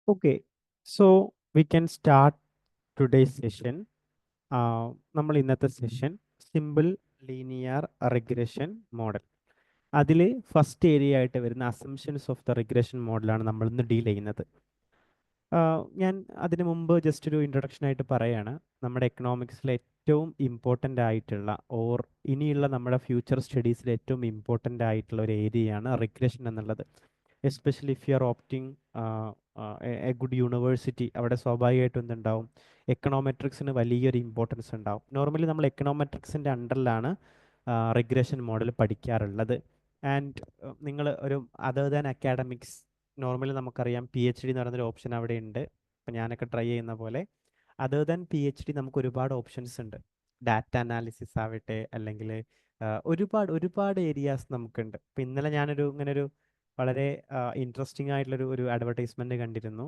Okay, so we can start today's session. നമ്മൾ ഇന്നത്തെ session simple linear regression model അതിൽ first area ആയിട്ട് വരുന്ന അസംഷൻസ് ഓഫ് ദ റിഗ്രഷൻ മോഡലാണ് നമ്മൾ ഇന്ന് ഡീൽ ചെയ്യുന്നത്. ഞാൻ അതിന് മുമ്പ് ജസ്റ്റ് ഒരു ഇൻട്രൊഡക്ഷൻ ആയിട്ട് പറയാണ്, നമ്മുടെ എക്കണോമിക്സിലെ ഏറ്റവും ഇമ്പോർട്ടൻ്റ് ആയിട്ടുള്ള ഇനിയുള്ള നമ്മുടെ ഫ്യൂച്ചർ സ്റ്റഡീസിൽ ഏറ്റവും ഇമ്പോർട്ടൻ്റ് ആയിട്ടുള്ള ഒരു ഏരിയയാണ് റിഗ്രഷൻ എന്നുള്ളത്. Especially if you are opting A good university, അവിടെ സ്വാഭാവികമായിട്ടും എന്തുണ്ടാവും, എക്കണോമെട്രിക്സിന് വലിയൊരു ഇമ്പോർട്ടൻസ് ഉണ്ടാവും. നോർമലി നമ്മൾ എക്കണോമെട്രിക്സിൻ്റെ അണ്ടറിലാണ് റിഗ്രഷൻ മോഡൽ പഠിക്കാറുള്ളത്. ആൻഡ് നിങ്ങൾ ഒരു അതർ ദാൻ അക്കാഡമിക്സ്, നോർമലി നമുക്കറിയാം പി എച്ച് ഡി എന്ന് പറയുന്നൊരു ഓപ്ഷൻ അവിടെ ഉണ്ട്. അപ്പം ഞാനൊക്കെ ട്രൈ ചെയ്യുന്ന പോലെ other than P H D നമുക്ക് ഒരുപാട് ഓപ്ഷൻസ് ഉണ്ട്. ഡാറ്റ അനാലിസിസ് ആവട്ടെ, അല്ലെങ്കിൽ ഒരുപാട് ഒരുപാട് ഏരിയാസ് നമുക്കുണ്ട്. ഇപ്പം ഇന്നലെ ഇങ്ങനൊരു വളരെ ഇൻട്രസ്റ്റിംഗ് ആയിട്ടുള്ളൊരു അഡ്വർടൈസ്മെൻറ്റ് കണ്ടിരുന്നു.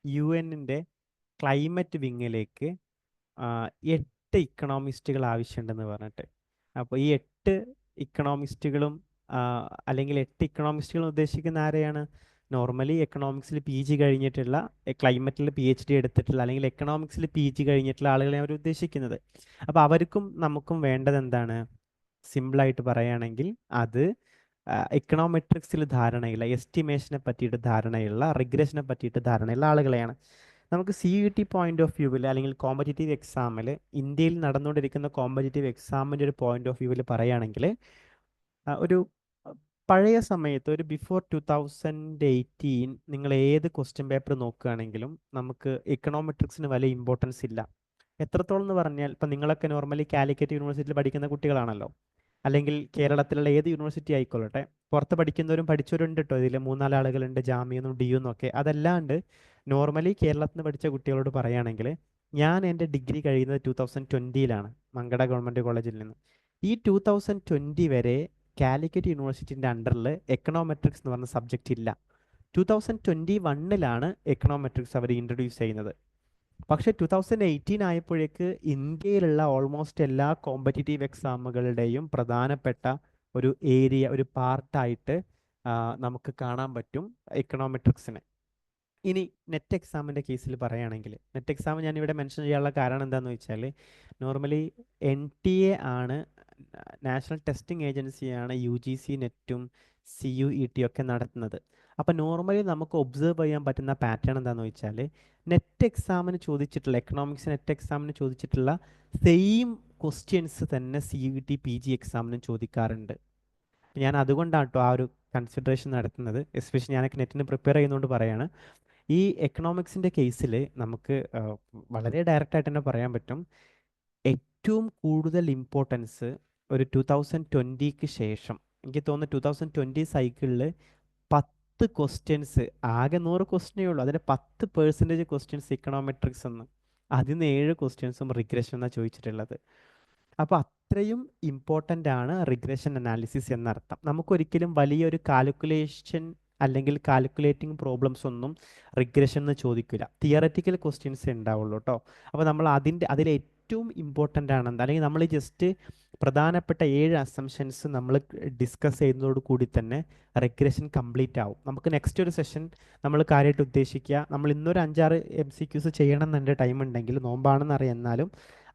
യു എന്നിൻ്റെ ക്ലൈമറ്റ് വിങ്ങിലേക്ക് 8 ഇക്കണോമിസ്റ്റുകൾ ആവശ്യമുണ്ടെന്ന് പറഞ്ഞിട്ട്. അപ്പോൾ ഈ 8 ഇക്കണോമിസ്റ്റുകളും അല്ലെങ്കിൽ 8 ഇക്കണോമിസ്റ്റുകൾ ഉദ്ദേശിക്കുന്ന ആരെയാണ്? നോർമലി എക്കണോമിക്സിൽ പി ജി കഴിഞ്ഞിട്ടുള്ള, ക്ലൈമറ്റിൽ പി എച്ച് ഡി എടുത്തിട്ടുള്ള, അല്ലെങ്കിൽ എക്കണോമിക്സിൽ പി ജി കഴിഞ്ഞിട്ടുള്ള ആളുകളെ അവർ ഉദ്ദേശിക്കുന്നത്. അപ്പോൾ അവർക്കും നമുക്കും വേണ്ടത് എന്താണ്? സിമ്പിളായിട്ട് പറയുകയാണെങ്കിൽ അത് എക്കണോമെട്രിക്സിൽ ധാരണയുള്ള, എസ്റ്റിമേഷനെ പറ്റിയിട്ട് ധാരണയുള്ള, റിഗ്രഷനെ പറ്റിയിട്ട് ധാരണയുള്ള ആളുകളെയാണ്. നമുക്ക് C U T point of വ്യൂവിൽ അല്ലെങ്കിൽ കോമ്പറ്റേറ്റീവ് എക്സാമിൽ, ഇന്ത്യയിൽ നടന്നുകൊണ്ടിരിക്കുന്ന കോമ്പറ്റേറ്റീവ് എക്സാമിൻ്റെ ഒരു പോയിന്റ് ഓഫ് വ്യൂവിൽ പറയുകയാണെങ്കിൽ, ഒരു പഴയ സമയത്ത് ഒരു ബിഫോർ 2018 നിങ്ങൾ ഏത് ക്വസ്റ്റ്യൻ പേപ്പർ നോക്കുകയാണെങ്കിലും നമുക്ക് എക്കണോമെട്രിക്സിന് വലിയ ഇമ്പോർട്ടൻസ് ഇല്ല. എത്രത്തോളം എന്ന് പറഞ്ഞാൽ, ഇപ്പം നിങ്ങളൊക്കെ നോർമലി കാലിക്കറ്റ് യൂണിവേഴ്സിറ്റിയിൽ പഠിക്കുന്ന കുട്ടികളാണല്ലോ, അല്ലെങ്കിൽ കേരളത്തിലുള്ള ഏത് യൂണിവേഴ്സിറ്റി ആയിക്കൊള്ളട്ടെ. പുറത്ത് പഠിക്കുന്നവരും പഠിച്ചവരുണ്ട് കേട്ടോ, ഇതിൽ 3-4 ആളുകളുണ്ട്, ജാമ്യന്നും ഡിയുന്നും ഒക്കെ. അതല്ലാണ്ട് നോർമലി കേരളത്തിൽ നിന്ന് പഠിച്ച കുട്ടികളോട് പറയുകയാണെങ്കിൽ, ഞാൻ എൻ്റെ ഡിഗ്രി കഴിയുന്നത് 2020-ലാണ് മങ്കട ഗവൺമെൻറ് കോളേജിൽ നിന്ന്. ഈ 2020 വരെ കാലിക്കറ്റ് യൂണിവേഴ്സിറ്റിൻ്റെ അണ്ടറിൽ എക്കണോമെട്രിക്സ് എന്ന് പറഞ്ഞ സബ്ജക്റ്റ് ഇല്ല. 2021-ലാണ് എക്കണോമെട്രിക്സ് അവർ ഇൻട്രൊഡ്യൂസ് ചെയ്യുന്നത്. പക്ഷേ 2018 ആയപ്പോഴേക്ക് ഇന്ത്യയിലുള്ള ഓൾമോസ്റ്റ് എല്ലാ കോമ്പറ്റേറ്റീവ് എക്സാമുകളുടെയും പ്രധാനപ്പെട്ട ഒരു ഏരിയ, ഒരു പാർട്ടായിട്ട് നമുക്ക് കാണാൻ പറ്റും എക്കണോമെട്രിക്സിനെ. ഇനി നെറ്റ് എക്സാമിൻ്റെ കേസിൽ പറയുകയാണെങ്കിൽ, നെറ്റ് എക്സാം ഞാനിവിടെ മെൻഷൻ ചെയ്യാനുള്ള കാരണം എന്താണെന്ന് വെച്ചാൽ, നോർമലി NTA ആണ്, നാഷണൽ ടെസ്റ്റിംഗ് ഏജൻസിയാണ് യു ജി സി നെറ്റും CUET ഒക്കെ നടത്തുന്നത്. അപ്പോൾ നോർമലി നമുക്ക് ഒബ്സർവ് ചെയ്യാൻ പറ്റുന്ന പാറ്റേൺ എന്താണെന്ന് വെച്ചാൽ, നെറ്റ് എക്സാമിന് ചോദിച്ചിട്ടുള്ള, എക്കണോമിക്സ് നെറ്റ് എക്സാമിന് ചോദിച്ചിട്ടുള്ള സെയിം ക്വസ്റ്റ്യൻസ് തന്നെ CUET PG എക്സാമിനും ചോദിക്കാറുണ്ട്. ഞാൻ അതുകൊണ്ടാണ് കേട്ടോ ആ ഒരു കൺസിഡറേഷൻ നടത്തുന്നത്. എസ്പെഷ്യലി ഞാനൊക്കെ നെറ്റിന് പ്രിപ്പയർ ചെയ്യുന്നതുകൊണ്ട് പറയാണ്. ഈ എക്കണോമിക്സിൻ്റെ കേസിൽ നമുക്ക് വളരെ ഡയറക്റ്റായിട്ട് തന്നെ പറയാൻ പറ്റും, ഏറ്റവും കൂടുതൽ ഇമ്പോർട്ടൻസ് ഒരു 2020-ക്ക് ശേഷം, എനിക്ക് തോന്നുന്നു 2020 സൈക്കിളിൽ 10 ക്വസ്റ്റ്യൻസ്, ആകെ 100 ക്വസ്റ്റ്യനേ ഉള്ളൂ, അതിൻ്റെ 10% ക്വസ്റ്റ്യൻസ് ഇക്കണോമെട്രിക്സ് എന്ന്, അതിൽ 7 ക്വസ്റ്റ്യൻസും റിഗ്രഷൻ എന്നാണ് ചോദിച്ചിട്ടുള്ളത്. അപ്പോൾ അത്രയും ഇമ്പോർട്ടൻ്റ് ആണ് റിഗ്രഷൻ അനാലിസിസ് എന്നർത്ഥം. നമുക്കൊരിക്കലും വലിയൊരു കാൽക്കുലേഷൻ അല്ലെങ്കിൽ കാൽക്കുലേറ്റിംഗ് പ്രോബ്ലംസ് ഒന്നും റിഗ്രഷൻ എന്ന് ചോദിക്കില്ല. തിയററ്റിക്കൽ ക്വസ്റ്റ്യൻസ് ഉണ്ടാവുള്ളൂ കേട്ടോ. അപ്പോൾ നമ്മൾ അതിൽ ഏറ്റവും ഇമ്പോർട്ടൻ്റ് ആണെന്ന്, അല്ലെങ്കിൽ നമ്മൾ ജസ്റ്റ് പ്രധാനപ്പെട്ട 7 അസംഷൻസ് നമ്മൾ ഡിസ്കസ് ചെയ്യുന്നതോട് കൂടി തന്നെ റിഗ്രഷൻ കംപ്ലീറ്റ് ആവും. നമുക്ക് നെക്സ്റ്റ് ഒരു സെഷൻ നമ്മൾ കാര്യമായിട്ട് ഉദ്ദേശിക്കുക, നമ്മൾ ഇന്നൊരു 5-6 MCQs ചെയ്യണം എന്നുണ്ട്, ടൈം ഉണ്ടെങ്കിൽ, നോമ്പാണെന്ന് അറിയാം. എന്നാലും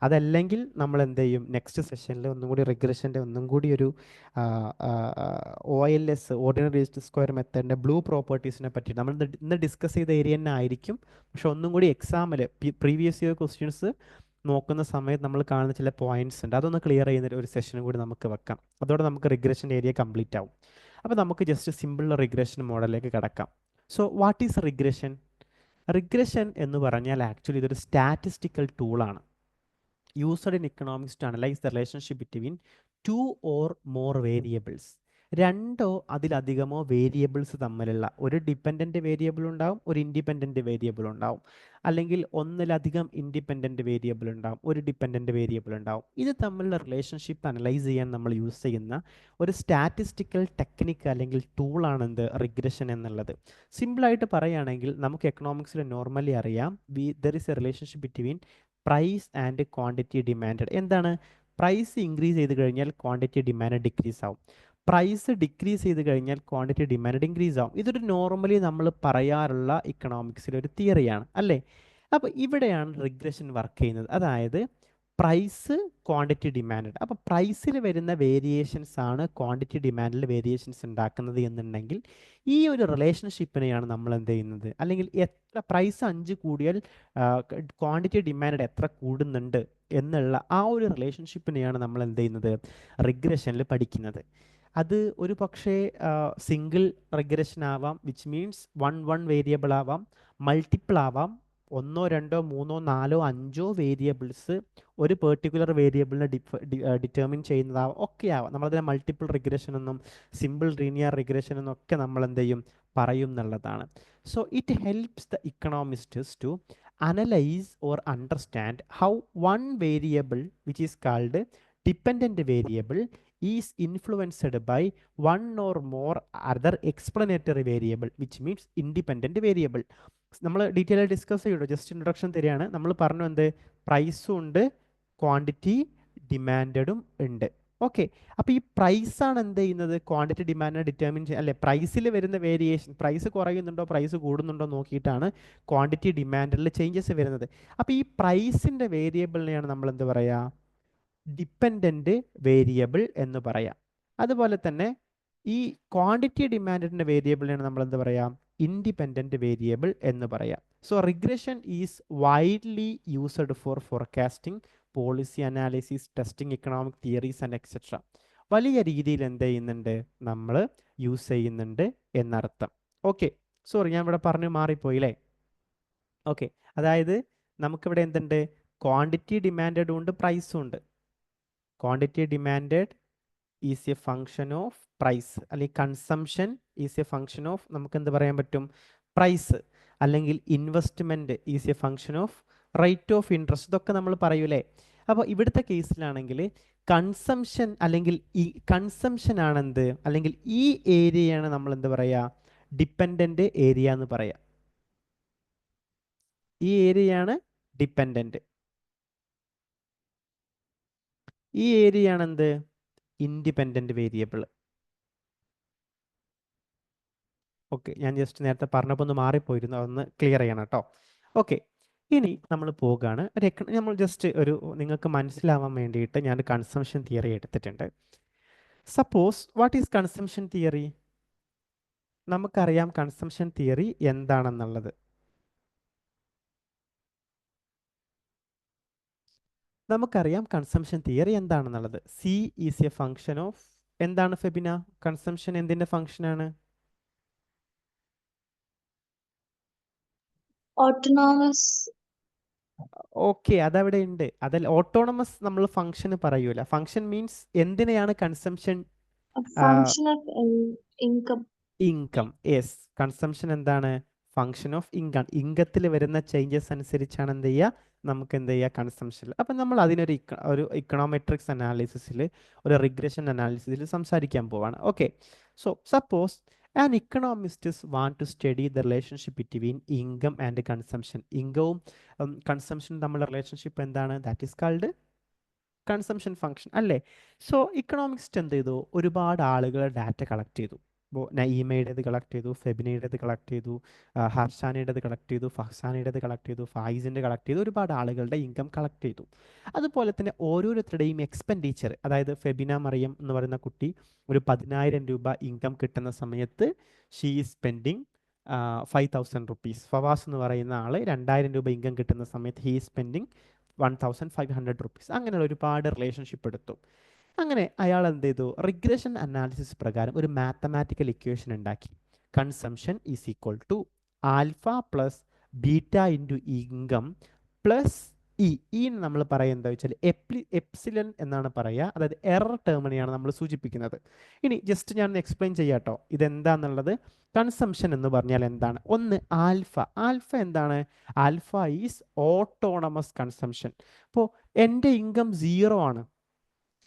അതല്ലെങ്കിൽ നമ്മൾ എന്ത് ചെയ്യും, നെക്സ്റ്റ് സെഷനിൽ ഒന്നും കൂടി റിഗ്രഷൻ്റെ ഒന്നും കൂടി ഒരു OLS, ഓർഡിനറി ലീസ്റ്റ് സ്ക്വയർ മെത്തേഡിൻ്റെ ബ്ലൂ പ്രോപ്പർട്ടീസിനെ പറ്റി നമ്മൾ ഇന്ന് ഡിസ്കസ് ചെയ്ത ഏരിയ തന്നെ ആയിരിക്കും. പക്ഷെ ഒന്നും കൂടി എക്സാമിൽ പ്രീവിയസ് ഇയർ ക്വസ്റ്റ്യൻസ് നോക്കുന്ന സമയത്ത് നമ്മൾ കാണുന്ന ചില പോയിന്റ്സ് ഉണ്ട്, അതൊന്ന് ക്ലിയർ ചെയ്യുന്ന ഒരു സെഷനും കൂടി നമുക്ക് വെക്കാം. അതോടെ നമുക്ക് റിഗ്രഷൻ്റെ ഏരിയ കംപ്ലീറ്റ് ആവും. അപ്പോൾ നമുക്ക് ജസ്റ്റ് സിമ്പിൾ റിഗ്രഷൻ മോഡലിലേക്ക് കിടക്കാം. So what is regression? Regression എന്ന് പറഞ്ഞാൽ ആക്ച്വലി ഇതൊരു സ്റ്റാറ്റിസ്റ്റിക്കൽ ടൂളാണ് used in economics to analyze the relationship between two or more variables. രണ്ടോ അതിലധികമോ വേരിയബിൾസ് തമ്മിലുള്ള, ഒരു ഡിപ്പെൻഡൻറ്റ് വേരിയബിൾ ഉണ്ടാവും, ഒരു ഇൻഡിപെൻഡൻറ്റ് വേരിയബിൾ ഉണ്ടാവും, അല്ലെങ്കിൽ ഒന്നിലധികം ഇൻഡിപെൻഡൻറ്റ് വേരിയബിൾ ഉണ്ടാവും, ഒരു ഡിപ്പെൻഡൻറ്റ് വേരിയബിൾ ഉണ്ടാവും. ഇത് തമ്മിലുള്ള റിലേഷൻഷിപ്പ് അനലൈസ് ചെയ്യാൻ നമ്മൾ യൂസ് ചെയ്യുന്ന ഒരു സ്റ്റാറ്റിസ്റ്റിക്കൽ ടെക്നിക്ക് അല്ലെങ്കിൽ ടൂളാണ് എന്ത്, റിഗ്രഷൻ എന്നുള്ളത്. സിമ്പിളായിട്ട് പറയുകയാണെങ്കിൽ, നമുക്ക് എക്കണോമിക്സിൽ നോർമലി അറിയാം, there is a relationship between price and quantity demand. എന്താണ്? പ്രൈസ് ഇൻക്രീസ് ചെയ്ത് കഴിഞ്ഞാൽ ക്വാണ്ടിറ്റി ഡിമാൻഡ് ഡിക്രീസ് ആവും. പ്രൈസ് ഡിക്രീസ് ചെയ്ത് കഴിഞ്ഞാൽ ക്വാണ്ടിറ്റി ഡിമാൻഡ് ഇൻക്രീസ് ആവും. ഇതൊരു നോർമലി നമ്മൾ പറയാറുള്ള ഇക്കണോമിക്സിലെ ഒരു തിയറിയാണ് അല്ലേ. അപ്പോൾ ഇവിടെയാണ് റിഗ്രഷൻ വർക്ക് ചെയ്യുന്നത്. അതായത് പ്രൈസ്, ക്വാണ്ടിറ്റി, ഡിമാൻഡ്. അപ്പോൾ പ്രൈസിൽ വരുന്ന വേരിയേഷൻസ് ആണ് ക്വാണ്ടിറ്റി ഡിമാൻഡിൽ വേരിയേഷൻസ് ഉണ്ടാക്കുന്നത് എന്നുണ്ടെങ്കിൽ ഈ ഒരു റിലേഷൻഷിപ്പിനെയാണ് നമ്മൾ എന്ത് ചെയ്യുന്നത്, അല്ലെങ്കിൽ എത്ര പ്രൈസ് 5 കൂടിയാൽ ക്വാണ്ടിറ്റി ഡിമാൻഡ് എത്ര കൂടുന്നുണ്ട് എന്നുള്ള ആ ഒരു റിലേഷൻഷിപ്പിനെയാണ് നമ്മൾ എന്ത് ചെയ്യുന്നത്, റിഗ്രഷനിൽ പഠിക്കുന്നത്. അത് ഒരു പക്ഷേ സിംഗിൾ റിഗ്രഷൻ ആവാം, വിച്ച് മീൻസ് വൺ വേരിയബിൾ ആവാം, മൾട്ടിപ്പിൾ ആവാം, 1, 2, 3, 4, 5 വേരിയബിൾസ് ഒരു പെർട്ടിക്കുലർ വേരിയബിളിനെ ഡിറ്റർമിൻ ചെയ്യുന്നതാവാം, ഒക്കെ ആവാം. നമ്മളതിനെ മൾട്ടിപ്പിൾ റിഗ്രഷൻ എന്നും സിമ്പിൾ ലീനിയർ റിഗ്രഷൻ എന്നൊക്കെ നമ്മൾ എന്ത് ചെയ്യും, പറയും എന്നുള്ളതാണ്. So it helps the economists to analyse or understand how one variable which is called dependent variable is influenced by one or more other explanatory variable, which means independent variable. നമ്മൾ detail ആയി discuss ചെയ്യട്ടോ, just introduction തരികയാണ്. നമ്മൾ പറഞ്ഞു എന്ത്, പ്രൈസും ഉണ്ട്, quantity ഡിമാൻഡും ഉണ്ട്. ഓക്കെ, അപ്പോൾ ഈ പ്രൈസാണ് എന്ത് ചെയ്യുന്നത്, ക്വാണ്ടിറ്റി ഡിമാൻഡിനെ ഡിറ്റർമിൻ അല്ലെ, പ്രൈസിൽ വരുന്ന വേരിയേഷൻ, പ്രൈസ് കുറയുന്നുണ്ടോ പ്രൈസ് കൂടുന്നുണ്ടോ നോക്കിയിട്ടാണ് ക്വാണ്ടിറ്റി ഡിമാൻഡിൽ ചേഞ്ചസ് വരുന്നത്. അപ്പോൾ ഈ പ്രൈസിൻ്റെ വേരിയബിളിനെയാണ് നമ്മൾ എന്ത് പറയുക, ഡിപ്പെൻഡൻറ്റ് വേരിയബിൾ എന്ന് പറയാം. അതുപോലെ തന്നെ ഈ ക്വാണ്ടിറ്റി ഡിമാൻഡിൻ്റെ വേരിയബിളിനാണ് നമ്മൾ എന്ത് പറയാം, ഇൻഡിപെൻഡൻറ്റ് വേരിയബിൾ എന്ന് പറയാം. So regression is widely used for forecasting, policy analysis, testing economic theories and etcetera. വലിയ രീതിയിൽ എന്ത് ചെയ്യുന്നുണ്ട്, നമ്മൾ യൂസ് ചെയ്യുന്നുണ്ട് എന്നർത്ഥം. ഓക്കെ, സോറി ഞാൻ ഇവിടെ പറഞ്ഞു മാറിപ്പോയില്ലേ. ഓക്കെ, അതായത് നമുക്കിവിടെ എന്തുണ്ട്, ക്വാണ്ടിറ്റി ഡിമാൻഡും ഉണ്ട്, പ്രൈസും ഉണ്ട്. Quantity demanded is a function of price, അല്ലെങ്കിൽ consumption is a function of, നമുക്ക് എന്ത് പറയാൻ പറ്റും, പ്രൈസ്, അല്ലെങ്കിൽ investment is a function of rate of interest, ഇതൊക്കെ നമ്മൾ പറയൂലേ. അപ്പോൾ ഇവിടുത്തെ കേസിലാണെങ്കിൽ കൺസംഷൻ, അല്ലെങ്കിൽ ഈ കൺസംഷൻ ആണെന്ത്, അല്ലെങ്കിൽ ഈ ഏരിയയാണ് നമ്മൾ എന്ത് പറയുക, ഡിപ്പെൻഡൻറ്റ് ഏരിയ എന്ന് പറയാം. ഈ ഏരിയയാണ് ഡിപ്പെൻഡൻറ്റ്, ഈ ഏരിയയാണ് എന്ത്, ഇൻഡിപെൻഡൻറ്റ് വേരിയബിൾ. ഓക്കെ, ഞാൻ ജസ്റ്റ് നേരത്തെ പറഞ്ഞപ്പോൾ ഒന്ന് മാറിപ്പോയിരുന്നു, അതൊന്ന് ക്ലിയർ ചെയ്യണം കേട്ടോ. ഓക്കെ, ഇനി നമ്മൾ പോകുകയാണ്. നമ്മൾ ജസ്റ്റ് ഒരു നിങ്ങൾക്ക് മനസ്സിലാവാൻ വേണ്ടിയിട്ട് ഞാൻ കൺസംഷൻ തിയറി എടുത്തിട്ടുണ്ട്. Suppose what is consumption theory? നമുക്കറിയാം കൺസംഷൻ തിയറി എന്താണെന്നുള്ളത്. നമുക്കറിയാം കൺസംഷൻ തിയറി എന്താണെന്നുള്ളത്. C is a function of, എന്താണ് ഫെബിന, കൺസംഷൻ എന്തിൻ്റെ ഫങ്ഷനാണ്? ഓട്ടോണോമസ്. ഓക്കെ, അതവിടെ ഉണ്ട്. അതിൽ ഓട്ടോണമസ് നമ്മൾ ഫങ്ഷന് പറയൂല. ഫങ്ഷൻ മീൻസ് എന്തിനെയാണ് consumption, function of income. Income. Yes, consumption എന്താണ്, ഫങ്ഷൻ ഓഫ് ഇൻകം. ഇൻകത്തിൽ വരുന്ന ചേഞ്ചസ് അനുസരിച്ചാണ് എന്ത് ചെയ്യുക, നമുക്ക് എന്ത് ചെയ്യുക, കൺസംഷൻ. അപ്പം നമ്മൾ അതിനൊരു ഒരു ഇക്കണോമെട്രിക്സ് അനാലിസിസിൽ, ഒരു റിഗ്രഷൻ അനാലിസിസിൽ സംസാരിക്കാൻ പോവാണ്. Okay, so suppose an economists want to study the relationship between income and consumption. ഇൻകവും കൺസംഷനും തമ്മിലുള്ള റിലേഷൻഷിപ്പ് എന്താണ്, that is called consumption function അല്ലേ. സോ ഇക്കണോമിക്സ്റ്റ് എന്ത് ചെയ്തു, ഒരുപാട് ആളുകളെ ഡാറ്റ കളക്ട് ചെയ്തു. ഇപ്പോൾ നഈമയുടേത് കളക്ട് ചെയ്തു, ഫെബിനയുടേത് കളക്ട് ചെയ്തു, ഹർഷാനയുടേത് കളക്ട് ചെയ്തു, ഫഹ്സാനയുടേത് കളക്ട് ചെയ്തു, ഫായിസിൻ്റെ കളക്ട് ചെയ്തു, ഒരുപാട് ആളുകളുടെ ഇൻകം കളക്ട് ചെയ്തു. അതുപോലെ തന്നെ ഓരോരുത്തരുടെയും എക്സ്പെൻഡിച്ചർ, അതായത് ഫെബിന മറിയം എന്ന് പറയുന്ന കുട്ടി ഒരു 10,000 രൂപ ഇൻകം കിട്ടുന്ന സമയത്ത് she is spending 5,000 rupees. Fawaz എന്ന് പറയുന്ന ആൾ 2,000 രൂപ ഇൻകം കിട്ടുന്ന സമയത്ത് ഹീ ഈസ് സ്പെൻഡിങ് 1,500 റുപ്പീസ്. അങ്ങനെയുള്ള ഒരുപാട് റിലേഷൻഷിപ്പ് എടുത്തു. അങ്ങനെ അയാൾ എന്ത് ചെയ്തു, റിഗ്രഷൻ അനാലിസിസ് പ്രകാരം ഒരു മാത്തമാറ്റിക്കൽ ഇക്വേഷൻ ഉണ്ടാക്കി. Consumption is equal to alpha plus beta into income plus ഈ നമ്മൾ പറയുന്നത് എന്താ വെച്ചാൽ എപ്സിലൻ എന്നാണ് പറയുക. അതായത് എറർ ടേമിനെയാണ് നമ്മൾ സൂചിപ്പിക്കുന്നത്. ഇനി ജസ്റ്റ് ഞാൻ എക്സ്പ്ലെയിൻ ചെയ്യാം കേട്ടോ ഇതെന്താന്നുള്ളത്. കൺസംഷൻ എന്ന് പറഞ്ഞാൽ എന്താണ്? ഒന്ന് ആൽഫ. ആൽഫ എന്താണ്? Alpha is autonomous consumption. ഇപ്പോൾ എൻ്റെ ഇൻകം 0 ആണ്,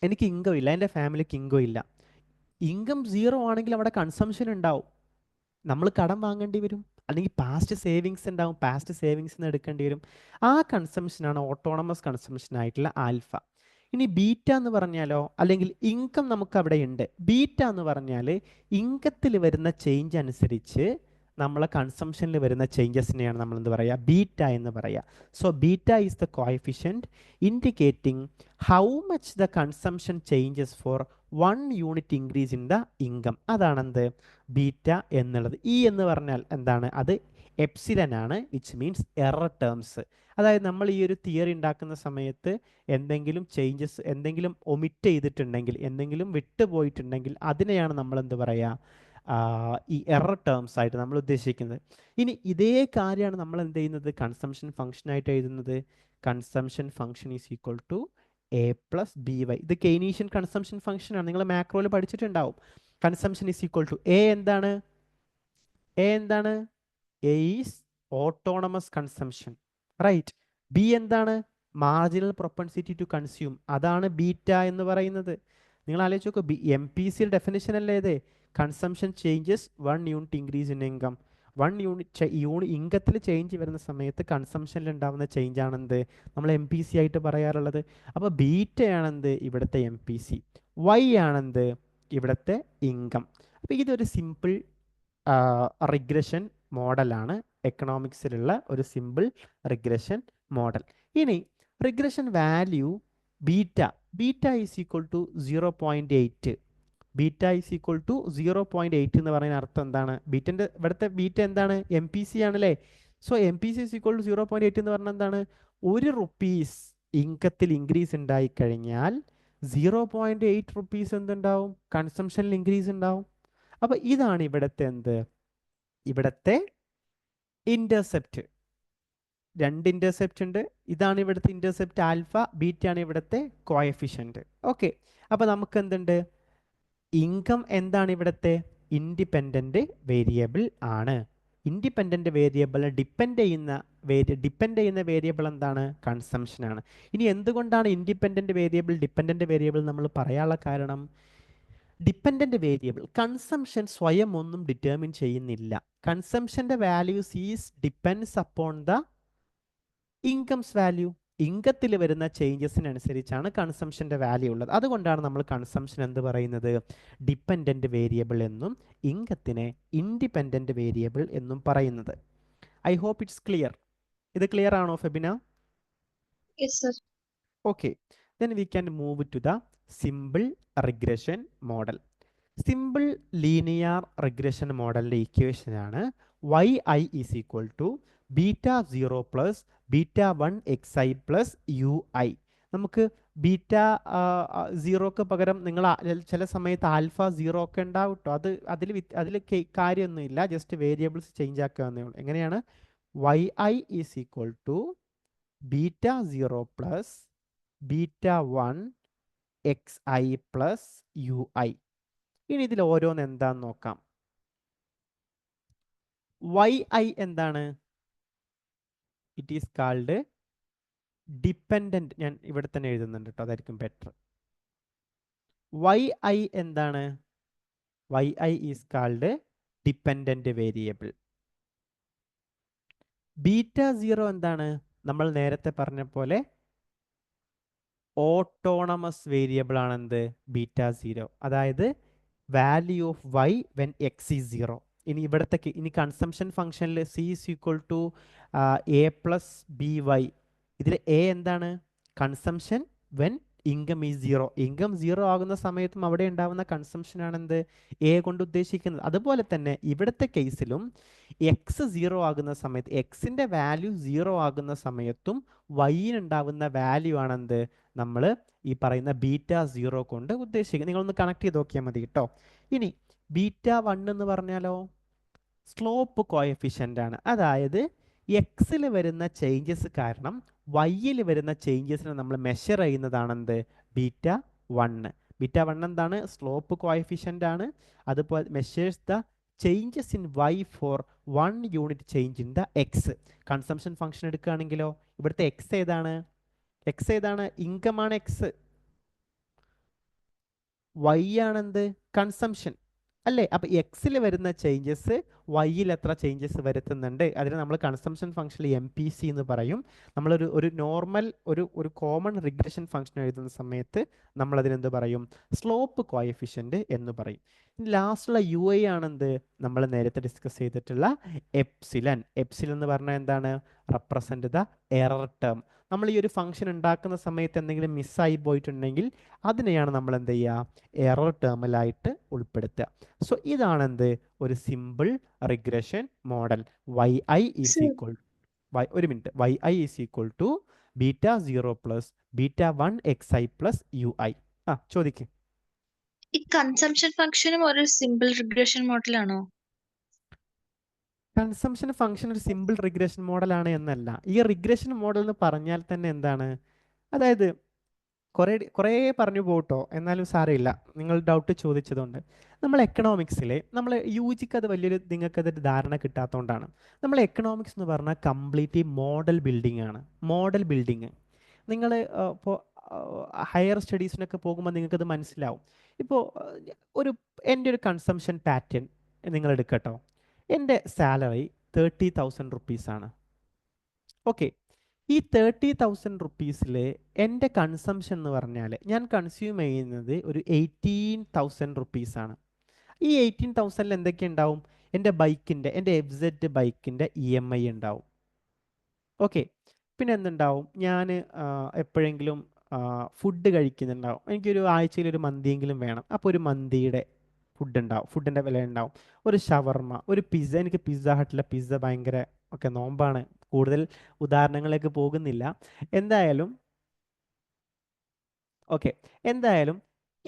എനിക്ക് ഇൻകം ഇല്ല, എൻ്റെ ഫാമിലിക്ക് ഇൻകം ഇല്ല. ഇൻകം 0 ആണെങ്കിൽ അവിടെ കൺസംഷൻ ഉണ്ടാവും. നമ്മൾ കടം വാങ്ങേണ്ടി വരും, അല്ലെങ്കിൽ പാസ്റ്റ് സേവിങ്സ് ഉണ്ടാവും, പാസ്റ്റ് സേവിങ്സിന് എടുക്കേണ്ടി വരും. ആ കൺസംഷനാണ് ഓട്ടോണമസ് കൺസംഷൻ ആയിട്ടുള്ള ആൽഫ. ഇനി ബീറ്റ എന്ന് പറഞ്ഞാലോ, അല്ലെങ്കിൽ ഇൻകം നമുക്ക് അവിടെ ഉണ്ട്. ബീറ്റ എന്ന് പറഞ്ഞാൽ ഇൻകത്തിൽ വരുന്ന ചേഞ്ച് അനുസരിച്ച് നമ്മളെ കൺസംഷനിൽ വരുന്ന ചേഞ്ചസിനെയാണ് നമ്മൾ എന്ത് പറയുക, ബീറ്റ എന്ന് പറയുക. So beta is the coefficient indicating how much the consumption changes for 1 unit increase in the income. അതാണെന്ത് ബീറ്റ എന്നുള്ളത്. ഇ എന്ന് പറഞ്ഞാൽ എന്താണ്, അത് എപ്സിലൻ ആണ്, വിച്ച് മീൻസ് എറർ ടേംസ്. അതായത് നമ്മൾ ഈ ഒരു തിയറി ഉണ്ടാക്കുന്ന സമയത്ത് എന്തെങ്കിലും ചേഞ്ചസ്, എന്തെങ്കിലും ഒമിറ്റ് ചെയ്തിട്ടുണ്ടെങ്കിൽ, എന്തെങ്കിലും വിട്ടുപോയിട്ടുണ്ടെങ്കിൽ അതിനെയാണ് നമ്മൾ എന്ത് പറയുക, ഈ എറർ ടേംസ് ആയിട്ട് നമ്മൾ ഉദ്ദേശിക്കുന്നത്. ഇനി ഇതേ കാര്യമാണ് നമ്മൾ എന്ത് ചെയ്യുന്നത്, കൺസംഷൻ ഫംഗ്ഷൻ ആയിട്ട് എഴുതുന്നത്. Consumption function is equal to a plus B y. ഇത് കെയ്നീഷ്യൻ കൺസംഷൻ ഫംഗ്ഷൻ ആണ്, നിങ്ങൾ മാക്രോയിൽ പഠിച്ചിട്ടുണ്ടാവും. Consumption is equal to a എന്താണ്, എ എന്താണ്, a is autonomous consumption, right. B എന്താണ്, മാർജിനൽ പ്രൊപ്പൻസിറ്റി ടു കൺസ്യൂം, അതാണ് ബീറ്റ എന്ന് പറയുന്നത്. നിങ്ങൾ ആലോചിച്ച് നോക്കൂ, എം പി സി ഡെഫിനിഷൻ അല്ലേ ഇത്, consumption changes 1 unit increase in income. 1 unit ഇൻകത്തിൽ ചേഞ്ച് വരുന്ന സമയത്ത് കൺസംഷനിൽ ഉണ്ടാകുന്ന ചേഞ്ച് ആണെന്ത് നമ്മൾ എം പി സി ആയിട്ട് പറയാറുള്ളത്. അപ്പോൾ ബീറ്റ ആണെന്ത് ഇവിടുത്തെ എം പി സി, വൈ ആണെന്ത് ഇവിടുത്തെ ഇൻകം. അപ്പോൾ ഇതൊരു സിമ്പിൾ റിഗ്രഷൻ മോഡലാണ്, എക്കണോമിക്സിലുള്ള ഒരു സിമ്പിൾ റിഗ്രഷൻ മോഡൽ. ഇനി regression value beta, beta is equal to 0.8. Beta is equal to 0.8 എന്ന് പറയുന്ന അർത്ഥം എന്താണ്, ബീറ്റൻ്റെ ഇവിടുത്തെ ബീറ്റ എന്താണ്, എം പി സി ആണല്ലേ. So M P C is equal to 0.8 എന്ന് പറഞ്ഞാൽ എന്താണ്, 1 റുപ്പീസ് ഇൻകത്തിൽ ഇൻക്രീസ് ഉണ്ടായി കഴിഞ്ഞാൽ 0.8 റുപ്പീസ് എന്തുണ്ടാവും, കൺസംഷനിൽ ഇൻക്രീസ് ഉണ്ടാവും. അപ്പോൾ ഇതാണ് ഇവിടുത്തെ എന്ത്, ഇവിടുത്തെ ഇന്റർസെപ്റ്റ്. 2 ഇന്റർസെപ്റ്റ് ഉണ്ട്. ഇതാണ് ഇവിടുത്തെ ഇന്റർസെപ്റ്റ് ആൽഫ, ബീറ്റ ആണ് ഇവിടുത്തെ കോഎഫിഷ്യന്റ്. ഓക്കെ, അപ്പോൾ നമുക്ക് എന്തുണ്ട്, ഇൻകം എന്താണ് ഇവിടുത്തെ ഇൻഡിപെൻഡന്റ് വേരിയബിൾ ആണ്. ഇൻഡിപെൻഡന്റ് വേരിയബിൾ ഡിപ്പെൻഡ് ചെയ്യുന്ന വേരിയബിൾ എന്താണ്, കൺസംഷൻ ആണ്. ഇനി എന്തുകൊണ്ടാണ് ഇൻഡിപെൻഡന്റ് വേരിയബിൾ ഡിപ്പെൻഡന്റ് വേരിയബിൾ നമ്മൾ പറയാനുള്ള കാരണം, ഡിപ്പെൻഡന്റ് വേരിയബിൾ കൺസംഷൻ സ്വയം ഒന്നും ഡിറ്റർമിൻ ചെയ്യുന്നില്ല. കൺസംഷന്റെ values is depends upon the income's value. ഇൻകത്തിൽ വരുന്ന ചേഞ്ചസിനനുസരിച്ചാണ് കൺസംഷന്റെ വാല്യൂ ഉള്ളത്. അതുകൊണ്ടാണ് നമ്മൾ കൺസംഷൻ എന്ത് പറയുന്നത്, ഡിപ്പെൻഡന്റ് വേരിയബിൾ എന്നും ഇൻകത്തിനെ ഇൻഡിപെൻഡന്റ് വേരിയബിൾ എന്നും പറയുന്നത്. I hope it's clear. ഇത് ക്ലിയർ ആണോ ഫെബിന? Yes, sir. Okay, then we can move to the simple regression model. Simple linear regression model equation ആണ് yi is equal to beta 0 plus beta 1 xi plus ui. നമുക്ക് beta 0ക്ക് പകരം നിങ്ങൾ ചില സമയത്ത് alpha 0 ഒക്കെ ഉണ്ടാവും കേട്ടോ. അതിൽ കാര്യമൊന്നുമില്ല, ജസ്റ്റ് വേരിയബിൾസ് ചേഞ്ച് ആക്കാവുന്നേ ഉള്ളൂ. എങ്ങനെയാണ്, yi is equal to beta 0 plus beta 1 xi plus ui. ഇനി ഇതിൽ ഓരോന്ന് എന്താന്ന് നോക്കാം. yi എന്താണ്, ഇറ്റ് ഈസ് കാൾഡ് ഡിപ്പെൻഡന്റ്. ഞാൻ ഇവിടെ തന്നെ എഴുതുന്നുണ്ട് കേട്ടോ, അതായിരിക്കും ബെറ്റർ. yi എന്താണ്, yi is called dependent variable. Beta 0 എന്താണ്, നമ്മൾ നേരത്തെ പറഞ്ഞ പോലെ ഓട്ടോണമസ് വേരിയബിൾ ആണെന്ത് ബീറ്റ 0, അതായത് value of y when x is 0. ഇനി കൺസംഷൻ ഫംഗ്ഷനിൽ c is equal to a plus B Y. ഇതിൽ a എന്താണ്, consumption when income is 0. Income 0 ആകുന്ന സമയത്തും അവിടെ ഉണ്ടാവുന്ന കൺസംഷൻ ആണെന്ത് a കൊണ്ട് ഉദ്ദേശിക്കുന്നത്. അതുപോലെ തന്നെ ഇവിടുത്തെ കേസിലും എക്സ് 0 ആകുന്ന സമയത്ത്, എക്സിൻ്റെ വാല്യൂ 0 ആകുന്ന സമയത്തും വൈനുണ്ടാവുന്ന വാല്യൂ ആണെന്ത് നമ്മൾ ഈ പറയുന്ന ബീറ്റ 0 കൊണ്ട് ഉദ്ദേശിക്കുന്നത്. നിങ്ങളൊന്ന് കണക്ട് ചെയ്ത് നോക്കിയാൽ മതി കേട്ടോ. ഇനി ബീറ്റ 1 എന്ന് പറഞ്ഞാലോ സ്ലോപ്പ് കോഎഫിഷ്യൻ്റ് ആണ്. അതായത് എക്സിൽ വരുന്ന ചേഞ്ചസ് കാരണം വൈയിൽ വരുന്ന ചേഞ്ചസിനെ നമ്മൾ മെഷർ ചെയ്യുന്നതാണെന്ത് ബീറ്റ 1. ബീറ്റ 1 എന്താണ്, സ്ലോപ്പ് കോഎഫിഷ്യൻ്റ് ആണ്. അതുപോലെ measures the changes in Y for 1 unit change in the X. Consumption function എടുക്കുകയാണെങ്കിലോ ഇവിടുത്തെ എക്സ് ഏതാണ്, ഇൻകം ആണ് എക്സ്, വൈ ആണെന്ത് കൺസംഷൻ അല്ലേ? അപ്പോൾ എക്സിൽ വരുന്ന ചേഞ്ചസ് വൈയിൽ എത്ര ചേഞ്ചസ് വരുത്തുന്നുണ്ട്, അതിന് നമ്മൾ കൺസംഷൻ ഫംഗ്ഷനിൽ MPC എന്ന് പറയും. നമ്മളൊരു നോർമൽ ഒരു കോമൺ റിഗ്രഷൻ ഫംഗ്ഷൻ എഴുതുന്ന സമയത്ത് നമ്മളതിനെന്ത് പറയും? സ്ലോപ്പ് കോയഫിഷ്യൻ്റ് എന്ന് പറയും. ലാസ്റ്റുള്ള UI ആണെന്ത്? നമ്മൾ നേരത്തെ ഡിസ്കസ് ചെയ്തിട്ടുള്ള എപ്സിലൻ. എപ്സിലൻ എന്ന് പറഞ്ഞാൽ എന്താണ്? Represent the error term. നമ്മൾ ഈ ഒരു ഫംഗ്ഷൻ ഉണ്ടാക്കുന്ന സമയത്ത് എന്തെങ്കിലും മിസ്സായി പോയിട്ടുണ്ടെങ്കിൽ അതിനെയാണ് നമ്മൾ എന്ത് ചെയ്യുക? എറർ ടേമിലായിട്ട് ഉൾപ്പെടുത്തുക. സോ ഇതാണ് എന്ത്? ഒരു simple regression model. YI is Sir, equal ഒരു minute YI is equal to β0 plus β1 xi plus UI. ചോദിക്കും. ഈ കൺസംഷൻ ഫംഗ്ഷനും ഒരു സിമ്പിൾ റിഗ്രഷൻ മോഡലാണോ? കൺസംഷൻ ഫംഗ്ഷൻ ഒരു സിമ്പിൾ റിഗ്രഷൻ മോഡലാണ് എന്നല്ല. ഈ റിഗ്രഷൻ മോഡൽ എന്ന് പറഞ്ഞാൽ തന്നെ എന്താണ്? അതായത് കുറേ പറഞ്ഞു പോട്ടോ, എന്നാലും സാരമില്ല, നിങ്ങൾ ഡൗട്ട് ചോദിച്ചതുകൊണ്ട്. നമ്മൾ എക്കണോമിക്സിൽ നമ്മൾ UGക്ക് അത് നിങ്ങൾക്കതൊരു ധാരണ കിട്ടാത്തതുകൊണ്ടാണ്. നമ്മൾ എക്കണോമിക്സ് എന്ന് പറഞ്ഞാൽ കംപ്ലീറ്റ്ലി മോഡൽ ബിൽഡിംഗ് ആണ്. മോഡൽ ബിൽഡിങ് നിങ്ങൾ ഇപ്പോൾ ഹയർ സ്റ്റഡീസിനൊക്കെ പോകുമ്പോൾ നിങ്ങൾക്കത് മനസ്സിലാവും. ഇപ്പോൾ എൻ്റെ ഒരു കൺസംഷൻ പാറ്റേൺ നിങ്ങൾ എടുക്കട്ടോ. എൻ്റെ സാലറി 30,000 റുപ്പീസാണ്. ഓക്കെ, ഈ 30,000 റുപ്പീസിൽ എൻ്റെ കൺസംഷൻ എന്ന് പറഞ്ഞാൽ ഞാൻ കൺസ്യൂം ചെയ്യുന്നത് ഒരു 18,000 റുപ്പീസാണ്. ഈ 18,000 എന്തൊക്കെ ഉണ്ടാവും? എൻ്റെ FZ ബൈക്കിൻ്റെ EMI ഉണ്ടാവും. ഓക്കെ, പിന്നെ എന്തുണ്ടാവും? ഞാൻ എപ്പോഴെങ്കിലും ഫുഡ് കഴിക്കുന്നുണ്ടാവും. എനിക്കൊരു ആഴ്ചയിൽ ഒരു മന്തിയെങ്കിലും വേണം. അപ്പോൾ ഒരു മന്തിയുടെ ഫുഡ് ഉണ്ടാവും, ഫുഡിൻ്റെ വില ഉണ്ടാവും. ഒരു ഷവർമ, ഒരു പിസ്സ. എനിക്ക് പിസ്സ ഹട്ടിലെ പിസ്സ ഭയങ്കര നോമ്പാണ്, കൂടുതൽ ഉദാഹരണങ്ങളിലേക്ക് പോകുന്നില്ല. എന്തായാലും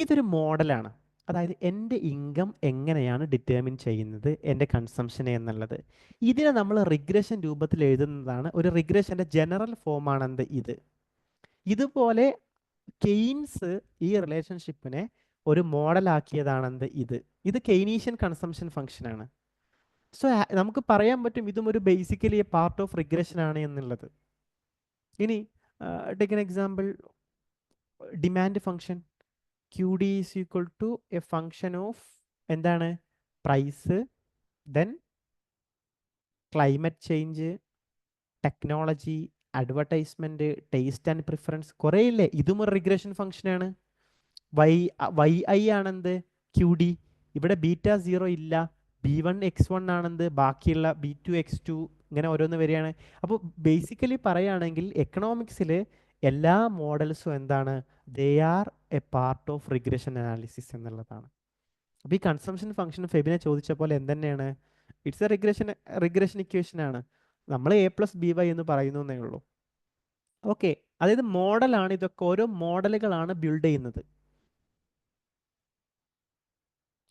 ഇതൊരു മോഡലാണ്. അതായത് എൻ്റെ ഇൻകം എങ്ങനെയാണ് ഡിറ്റർമിൻ ചെയ്യുന്നത് എൻ്റെ കൺസംഷനെ എന്നുള്ളത്. ഇതിനെ നമ്മൾ റിഗ്രഷൻ രൂപത്തിൽ എഴുതുന്നതാണ്. ഒരു റിഗ്രഷൻ്റെ ജനറൽ ഫോമാണ് ഇത്. ഇതുപോലെ കെയ്ൻസ് ഈ റിലേഷൻഷിപ്പിനെ ഒരു മോഡലാക്കിയതാണെന്ത് ഇത് കെയ്നീഷ്യൻ കൺസംഷൻ ഫംഗ്ഷനാണ്. സോ നമുക്ക് പറയാൻ പറ്റും ഇതും ഒരു basically a part of regression ആണ് എന്നുള്ളത്. ഇനി take an example, demand function. QD is equal to a function of എന്താണ്? Price, then climate change, technology, advertisement, taste and preference. കുറേ ഇല്ലേ? ഇതും ഒരു റിഗ്രഷൻ ഫംഗ്ഷനാണ്. YI ആണെന്ത്? QD. ഇവിടെ β0 ഇല്ല, B1 x1 ആണെന്ത്? ബാക്കിയുള്ള B2 x2 ഇങ്ങനെ ഓരോന്ന് വരികയാണ്. അപ്പോൾ ബേസിക്കലി പറയുകയാണെങ്കിൽ എക്കണോമിക്സിൽ എല്ലാ മോഡൽസും എന്താണ്? They are A part of regression analysis എന്നുള്ളതാണ്. അപ്പോൾ ഈ കൺസംഷൻ ഫംഗ്ഷൻ ഫെബിനെ ചോദിച്ച പോലെ എന്തെന്നെയാണ്? ഇറ്റ്സ് എ റിഗ്രഷൻ ഇക്വേഷൻ ആണ്. നമ്മൾ A+BY എന്ന് പറയുന്നു എന്നേ ഉള്ളൂ. ഓക്കെ, അതായത് മോഡലാണ്. ഇതൊക്കെ ഓരോ മോഡലുകളാണ് ബിൽഡ് ചെയ്യുന്നത്.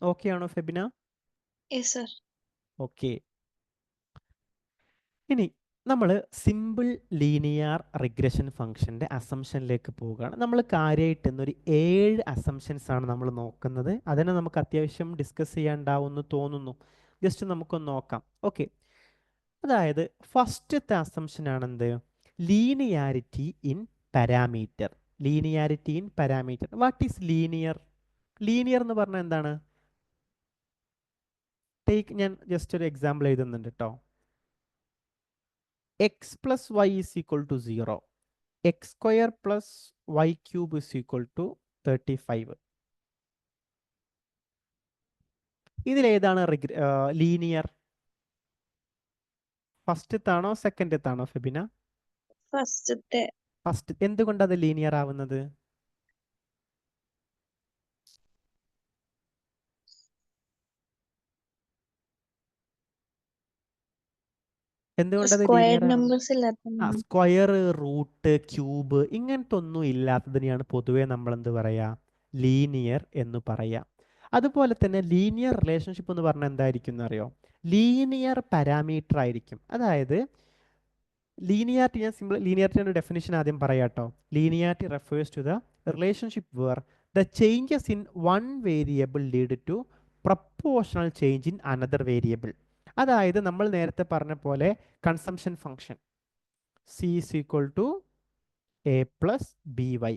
ഓക്കെ ആണോ ഫെബിന? Yes, sir. ഓക്കെ, ഇനി നമ്മൾ സിമ്പിൾ ലീനിയർ റിഗ്രഷൻ ഫംഗ്ഷൻ്റെ അസംഷനിലേക്ക് പോവുകയാണ്. നമ്മൾ കാര്യമായിട്ട് ഇന്നൊരു 7 അസംഷൻസ് ആണ് നമ്മൾ നോക്കുന്നത്. അതിനെ നമുക്ക് അത്യാവശ്യം ഡിസ്കസ് ചെയ്യാനുണ്ടാവുമെന്ന് തോന്നുന്നു. ജസ്റ്റ് നമുക്കൊന്ന് നോക്കാം. ഓക്കെ, അതായത് ഫസ്റ്റത്തെ അസംഷൻ ആണെന്ത്? Linearity in parameter. Linearity in parameter. What is linear? Linear എന്ന് പറഞ്ഞാൽ എന്താണ്? ഞാൻ ജസ്റ്റ് ഒരു എക്സാമ്പിൾ എഴുതുന്നുണ്ട് കേട്ടോ. x plus y is equal to 0. x square plus y cube is equal to 35. ഇതിലേതാണ് ലീനിയർ? ഫസ്റ്റത്താണോ സെക്കൻഡത്താണോ ഫെബിന? ഫസ്റ്റത്തെ. ഫസ്റ്റ്. എന്തുകൊണ്ട് അത് ലീനിയർ ആവുന്നത്? എന്തുകൊണ്ടത് സ്ക്വയർ ലീനിയർ നമ്പേഴ്സ് ആവുന്നത്? സ്ക്വയർ, റൂട്ട്, ക്യൂബ് ഇങ്ങനത്തെ ഒന്നും ഇല്ലാത്തതിനെയാണ് പൊതുവേ നമ്മൾ എന്ത് പറയുക? ലീനിയർ എന്ന് പറയുക. അതുപോലെ തന്നെ ലീനിയർ റിലേഷൻഷിപ്പ് എന്ന് പറഞ്ഞാൽ എന്തായിരിക്കും എന്നറിയോ? ലീനിയർ പാരാമീറ്റർ ആയിരിക്കും. അതായത് ലീനിയാരിറ്റി, ഞാൻ സിമ്പിൾ ലീനിയാരിറ്റിയുടെ ഡെഫിനിഷൻ ആദ്യം പറയാട്ടോ. Linearity refers to the relationship where the changes in one variable lead to proportional change in another variable. അതായത് നമ്മൾ നേരത്തെ പറഞ്ഞ പോലെ consumption function C is equal to A plus BY.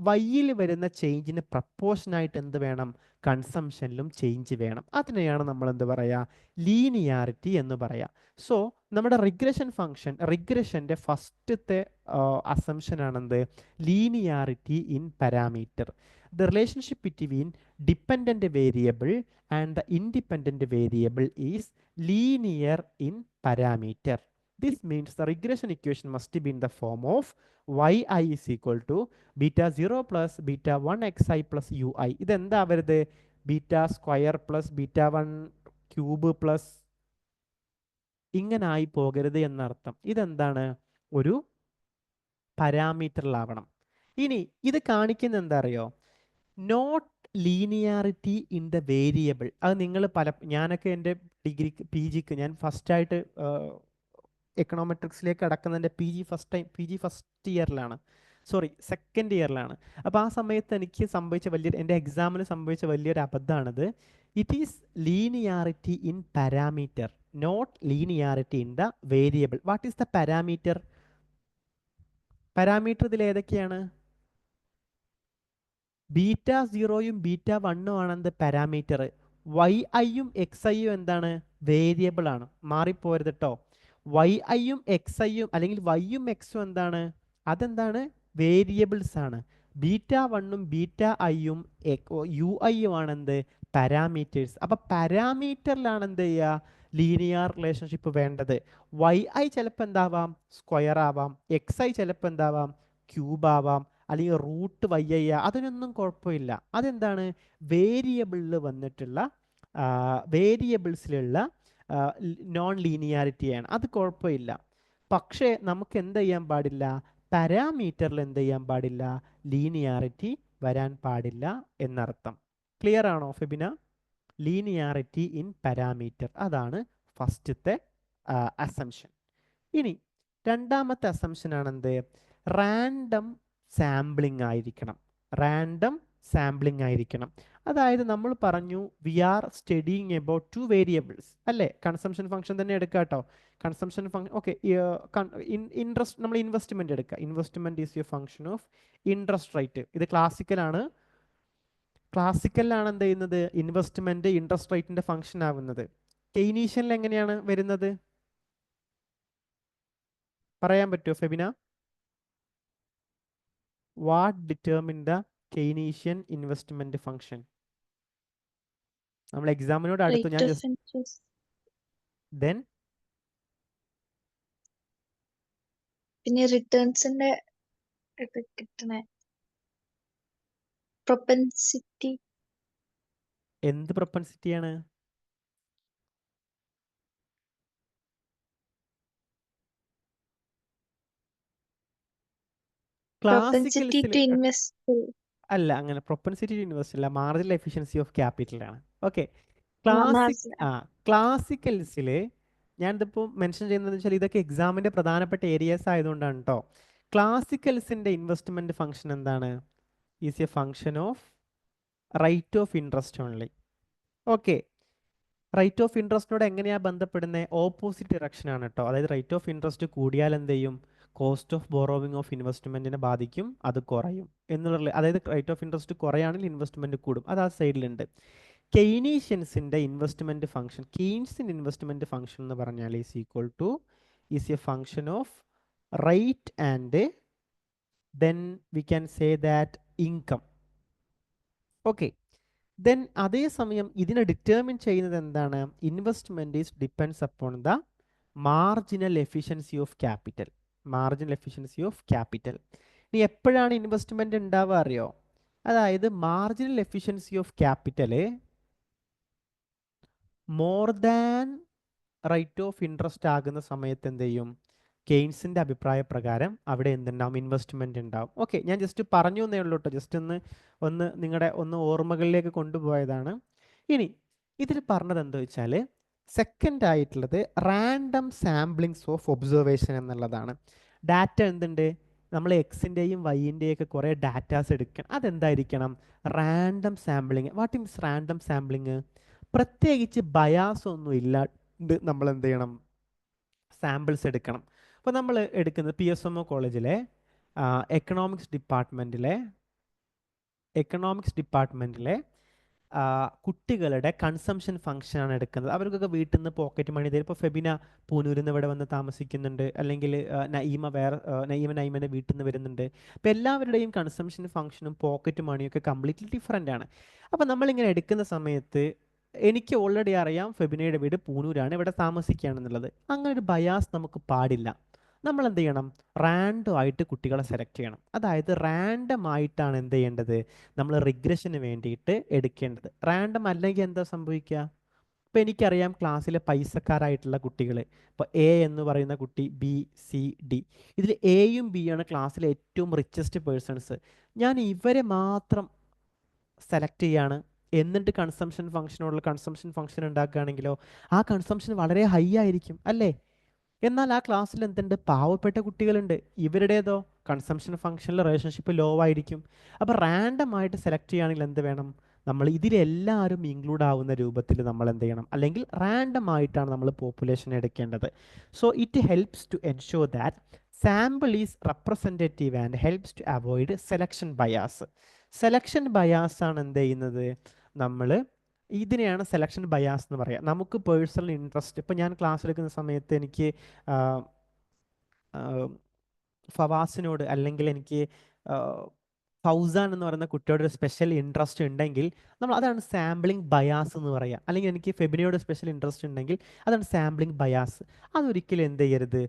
വൈയിൽ വരുന്ന ചേഞ്ചിന് പ്രപ്പോർഷനായിട്ട് എന്ത് വേണം, കൺസംഷനിലും ചേഞ്ച് വേണം. അതിനെയാണ് നമ്മൾ എന്ത് പറയുക, ലീനിയാരിറ്റി എന്ന് പറയുക. സോ നമ്മുടെ റിഗ്രഷൻ്റെ ഫസ്റ്റത്തെ അസംഷൻ ആണെന്ത്, linearity in parameter. The relationship between dependent variable and the independent variable is linear in parameter. This means the regression equation must be in the form of yi is equal to beta 0 plus beta 1 xi plus ui. ഇതെന്താ വരുത്, beta square plus beta 1 cube plus ഇങ്ങനെ ആയി പോകരുത് എന്നർത്ഥം. ഇതെന്താണ്, ഒരു പാരാമീറ്ററിലാവണം. ഇനി ഇത് കാണിക്കുന്ന എന്താ അറിയോ, not linearity in the variable. അത് നിങ്ങൾ ഞാനൊക്കെ എൻ്റെ ഡിഗ്രിക്ക് PGക്ക് ഞാൻ ഫസ്റ്റായിട്ട് എക്കണോമെട്രിക്സിലേക്ക് കടക്കുന്നതിൻ്റെ പി ജി ഫസ്റ്റ് ഇയറിലാണ്, സോറി സെക്കൻഡ് ഇയറിലാണ്. അപ്പോൾ ആ സമയത്ത് എനിക്ക് സംഭവിച്ച എൻ്റെ എക്സാമിന് സംഭവിച്ച വലിയൊരു അബദ്ധമാണിത്. It is linearity in parameter, not linearity in the variable. What is the parameter? Parameter ഇതിൽ ഏതൊക്കെയാണ്? ബീറ്റ 0യും ബീറ്റ 1ഉം ആണ് എന്ത്, പാരാമീറ്റർ. YIയും XIയും എന്താണ്, വേരിയബിൾ ആണ്. മാറിപ്പോരുത് കേട്ടോ. YIയും XIയും അല്ലെങ്കിൽ Yയും Xും എന്താണ്, അതെന്താണ്, വേരിയബിൾസ് ആണ്. ബീറ്റ 1ഉം ബീറ്റ ഐയും UI ആണ് എന്ത്, പാരാമീറ്റേഴ്സ്. അപ്പൊ പാരാമീറ്ററിലാണ് എന്ത് ചെയ്യുക, ലീനിയർ റിലേഷൻഷിപ്പ് വേണ്ടത്. YI ചിലപ്പോൾ എന്താവാം, സ്ക്വയർ ആവാം. XI ചിലപ്പോൾ എന്താവാം, ക്യൂബ് ആവാം, അല്ലെങ്കിൽ റൂട്ട് YI, അതിനൊന്നും കുഴപ്പമില്ല. അതെന്താണ്, വേരിയബിളിൽ വന്നിട്ടുള്ള വേരിയബിൾസിലുള്ള നോൺ ലീനിയാരിറ്റിയാണ്, അത് കുഴപ്പമില്ല. പക്ഷേ നമുക്ക് എന്ത് ചെയ്യാൻ പാടില്ല, പാരാമീറ്ററിൽ എന്ത് ചെയ്യാൻ പാടില്ല, ലീനിയാരിറ്റി വരാൻ പാടില്ല എന്നർത്ഥം. ക്ലിയർ ആണോ ഫെബിന? ലീനിയാരിറ്റി ഇൻ പാരാമീറ്റർ, അതാണ് ഫസ്റ്റത്തെ അസംഷൻ. ഇനി രണ്ടാമത്തെ അസംഷൻ ആണെന്ത്, റാൻഡം സാമ്പിളിംഗ് ആയിരിക്കണം. റാൻഡം സാമ്പിളിംഗ് ആയിരിക്കണം. അതായത് നമ്മൾ പറഞ്ഞു we are studying about 2 variables അല്ലേ. കൺസംഷൻ ഫംഗ്ഷൻ തന്നെ എടുക്കുക കേട്ടോ. Consumption function okay. ഇൻട്രസ്റ്റ്, നമ്മൾ ഇൻവെസ്റ്റ്മെന്റ് എടുക്കുക. Investment is a function of interest rate. ഇത് ക്ലാസിക്കലാണ്. ക്ലാസിക്കലിലാണ് എന്ത് ചെയ്യുന്നത്, ഇൻവെസ്റ്റ്മെന്റ് ഇൻട്രസ്റ്റ് റേറ്റിന്റെ ഫംഗ്ഷൻ ആവുന്നത്. കെയ്നീഷ്യനിൽ എങ്ങനെയാണ് വരുന്നത്, പറയാൻ പറ്റുമോ Febina? What determine the Keynesian investment function? നമ്മൾ എക്സാമിനോട് അടുത്ത് ഞാൻ then പിന്നെ റിട്ടേൺസിന്റെ കിട്ടണ പ്രൊപ്പൻസിറ്റി. എന്ത് പ്രൊപ്പൻസിറ്റിയാണ്? അല്ല, അങ്ങനെ പ്രൊപ്പൻസിറ്റി ടു ഇൻവെസ്റ്റ് അല്ല, മാർജിനൽ എഫിഷ്യൻസി ഓഫ് ക്യാപിറ്റൽ ആണ്. ഓക്കെ. ക്ലാസിക്കൽസിൽ ഞാനിതിപ്പോൾ മെൻഷൻ ചെയ്യുന്നത് വെച്ചാൽ ഇതൊക്കെ എക്സാമിന്റെ പ്രധാനപ്പെട്ട ഏരിയസ് ആയതുകൊണ്ടാണ് കേട്ടോ. ക്ലാസിക്കൽസിന്റെ ഇൻവെസ്റ്റ്മെന്റ് ഫംഗ്ഷൻ എന്താണ്, is a function of rate of interest only. Okay. Rate of ഇൻട്രസ്റ്റിനോട് എങ്ങനെയാണ് ബന്ധപ്പെടുന്നത്, ഓപ്പോസിറ്റ് ഡിറക്ഷൻ ആണ് കേട്ടോ. അതായത് റേറ്റ് ഓഫ് ഇൻട്രസ്റ്റ് കൂടിയാൽ എന്ത് ചെയ്യും, കോസ്റ്റ് ഓഫ് ബോറോവിങ് ഓഫ് ഇൻവെസ്റ്റ്മെന്റിനെ ബാധിക്കും, അത് കുറയും എന്നുള്ള. അതായത് റേറ്റ് ഓഫ് ഇൻട്രസ്റ്റ് കുറയാണെങ്കിൽ ഇൻവെസ്റ്റ്മെന്റ് കൂടും, അത് ആ സൈഡിലുണ്ട്. കെയ്നീഷ്യൻസിന്റെ ഇൻവെസ്റ്റ്മെന്റ് ഫംഗ്ഷൻ, കെയ്ൻസിന്റെ ഇൻവെസ്റ്റ്മെന്റ് ഫംഗ്ഷൻ എന്ന് പറഞ്ഞാൽ is equal two is a function of rate and then we can say that income. Okay. Then അതേസമയം ഇതിനെ ഡിറ്റർമിൻ ചെയ്യുന്നത് എന്താണ്, investment is depends upon the marginal efficiency of capital. Marginal efficiency of capital. ഇനി എപ്പോഴാണ് investment ഉണ്ടാവുക അറിയോ, അതായത് marginal efficiency of capital more than rate of interest ആകുന്ന സമയത്ത് എന്ത് ചെയ്യും, കെയ്ൻസിന്റെ അഭിപ്രായ പ്രകാരം അവിടെ എന്തുണ്ടാവും, ഇൻവെസ്റ്റ്മെന്റ് ഉണ്ടാവും. ഓക്കെ, ഞാൻ ജസ്റ്റ് പറഞ്ഞു എന്നേ ഉള്ളൂ കേട്ടോ. ജസ്റ്റ് ഒന്ന് നിങ്ങളുടെ ഓർമ്മകളിലേക്ക് കൊണ്ടുപോയതാണ്. ഇനി ഇതിൽ പറഞ്ഞത് എന്താ വെച്ചാൽ, സെക്കൻഡ് ആയിട്ടുള്ളത് റാൻഡം സാമ്പിളിങ്സ് ഓഫ് ഒബ്സർവേഷൻ എന്നുള്ളതാണ്. ഡാറ്റ എന്തുണ്ട്, നമ്മൾ എക്സിൻ്റെയും വൈൻ്റെയും ഒക്കെ കുറേ ഡാറ്റാസ് എടുക്കണം. അതെന്തായിരിക്കണം, random sampling. What means random sampling? പ്രത്യേകിച്ച് ബയാസ് ഒന്നും ഇല്ലാണ്ട് നമ്മൾ എന്ത് ചെയ്യണം, സാമ്പിൾസ് എടുക്കണം. അപ്പോൾ നമ്മൾ എടുക്കുന്നത് PSMO കോളേജിലെ എക്കണോമിക്സ് ഡിപ്പാർട്ട്മെൻറ്റിലെ കുട്ടികളുടെ കൺസംഷൻ ഫംഗ്ഷനാണ് എടുക്കുന്നത്. അവർക്കൊക്കെ വീട്ടിൽ നിന്ന് പോക്കറ്റ് മണി തരും. ഇപ്പോൾ ഫെബിന പൂനൂരിൽ നിന്ന് ഇവിടെ വന്ന് താമസിക്കുന്നുണ്ട്, അല്ലെങ്കിൽ നഈമ നഈമൻ്റെ വീട്ടിൽ നിന്ന് വരുന്നുണ്ട്. അപ്പോൾ എല്ലാവരുടെയും കൺസംഷൻ ഫംഗ്ഷനും പോക്കറ്റ് മണിയൊക്കെ കംപ്ലീറ്റ്ലി ഡിഫറെൻ്റ് ആണ്. അപ്പോൾ നമ്മളിങ്ങനെ എടുക്കുന്ന സമയത്ത് എനിക്ക് ഓൾറെഡി അറിയാം ഫെബിനയുടെ വീട് പൂനൂരാണ്, ഇവിടെ താമസിക്കുകയാണെന്നുള്ളത്. അങ്ങനെ ഒരു ബയാസ് നമുക്ക് പാടില്ല. നമ്മൾ എന്ത് ചെയ്യണം? റാൻഡം ആയിട്ട് കുട്ടികളെ സെലക്ട് ചെയ്യണം. അതായത് റാൻഡം ആയിട്ടാണ് എന്ത് ചെയ്യേണ്ടത്? നമ്മൾ റിഗ്രഷന് വേണ്ടിയിട്ട് എടുക്കേണ്ടത്. റാൻഡം അല്ലെങ്കിൽ എന്താ സംഭവിക്കുക? ഇപ്പോൾ എനിക്കറിയാം ക്ലാസ്സിലെ പൈസക്കാരായിട്ടുള്ള കുട്ടികൾ, ഇപ്പോൾ എ എന്ന് പറയുന്ന കുട്ടി, ബി, സി, ഡി, ഇതിൽ എയും ബിയാണ് ക്ലാസ്സിലെ ഏറ്റവും റിച്ചസ്റ്റ് പേഴ്സൺസ്. ഞാൻ ഇവരെ മാത്രം സെലക്ട് ചെയ്യാണ്, എന്നിട്ട് കൺസംഷൻ ഫംഗ്ഷൻ ഉണ്ടാക്കുകയാണെങ്കിലോ ആ കൺസംഷൻ വളരെ ഹൈ ആയിരിക്കും അല്ലേ? എന്നാൽ ആ ക്ലാസ്സിൽ എന്തുണ്ട്? പാവപ്പെട്ട കുട്ടികളുണ്ട്, ഇവരുടേതോ കൺസംഷൻ ഫംഗ്ഷനിൽ റിലേഷൻഷിപ്പ് ലോ ആയിരിക്കും. അപ്പോൾ റാൻഡം ആയിട്ട് സെലക്ട് ചെയ്യുകയാണെങ്കിൽ എന്ത് വേണം? നമ്മൾ ഇതിലെല്ലാവരും ഇൻക്ലൂഡ് ആവുന്ന രൂപത്തിൽ നമ്മൾ എന്ത് ചെയ്യണം? അല്ലെങ്കിൽ റാൻഡം ആയിട്ടാണ് നമ്മൾ പോപ്പുലേഷൻ എടുക്കേണ്ടത്. So it helps to ensure that sample is representative and helps to avoid selection bias. Selection bias ആണ് എന്ത് ചെയ്യുന്നത്? നമ്മൾ ഇതിനെയാണ് സെലക്ഷൻ ബയാസ് എന്ന് പറയുക. നമുക്ക് പേഴ്സണൽ ഇൻട്രസ്റ്റ്, ഇപ്പോൾ ഞാൻ ക്ലാസ് എടുക്കുന്ന സമയത്ത് എനിക്ക് ഫവാസിനോട് അല്ലെങ്കിൽ എനിക്ക് ഫൗസാൻ എന്ന് പറയുന്ന കുട്ടിയോട് ഒരു സ്പെഷ്യൽ ഇൻട്രസ്റ്റ് ഉണ്ടെങ്കിൽ അതാണ് സാമ്പിളിംഗ് ബയാസ് എന്ന് പറയുക. അല്ലെങ്കിൽ എനിക്ക് ഫെബിനയോട് സ്പെഷ്യൽ ഇൻട്രസ്റ്റ് ഉണ്ടെങ്കിൽ അതാണ് സാമ്പിളിംഗ് ബയാസ്. അതൊരിക്കലും എന്ത് ചെയ്യരുത്?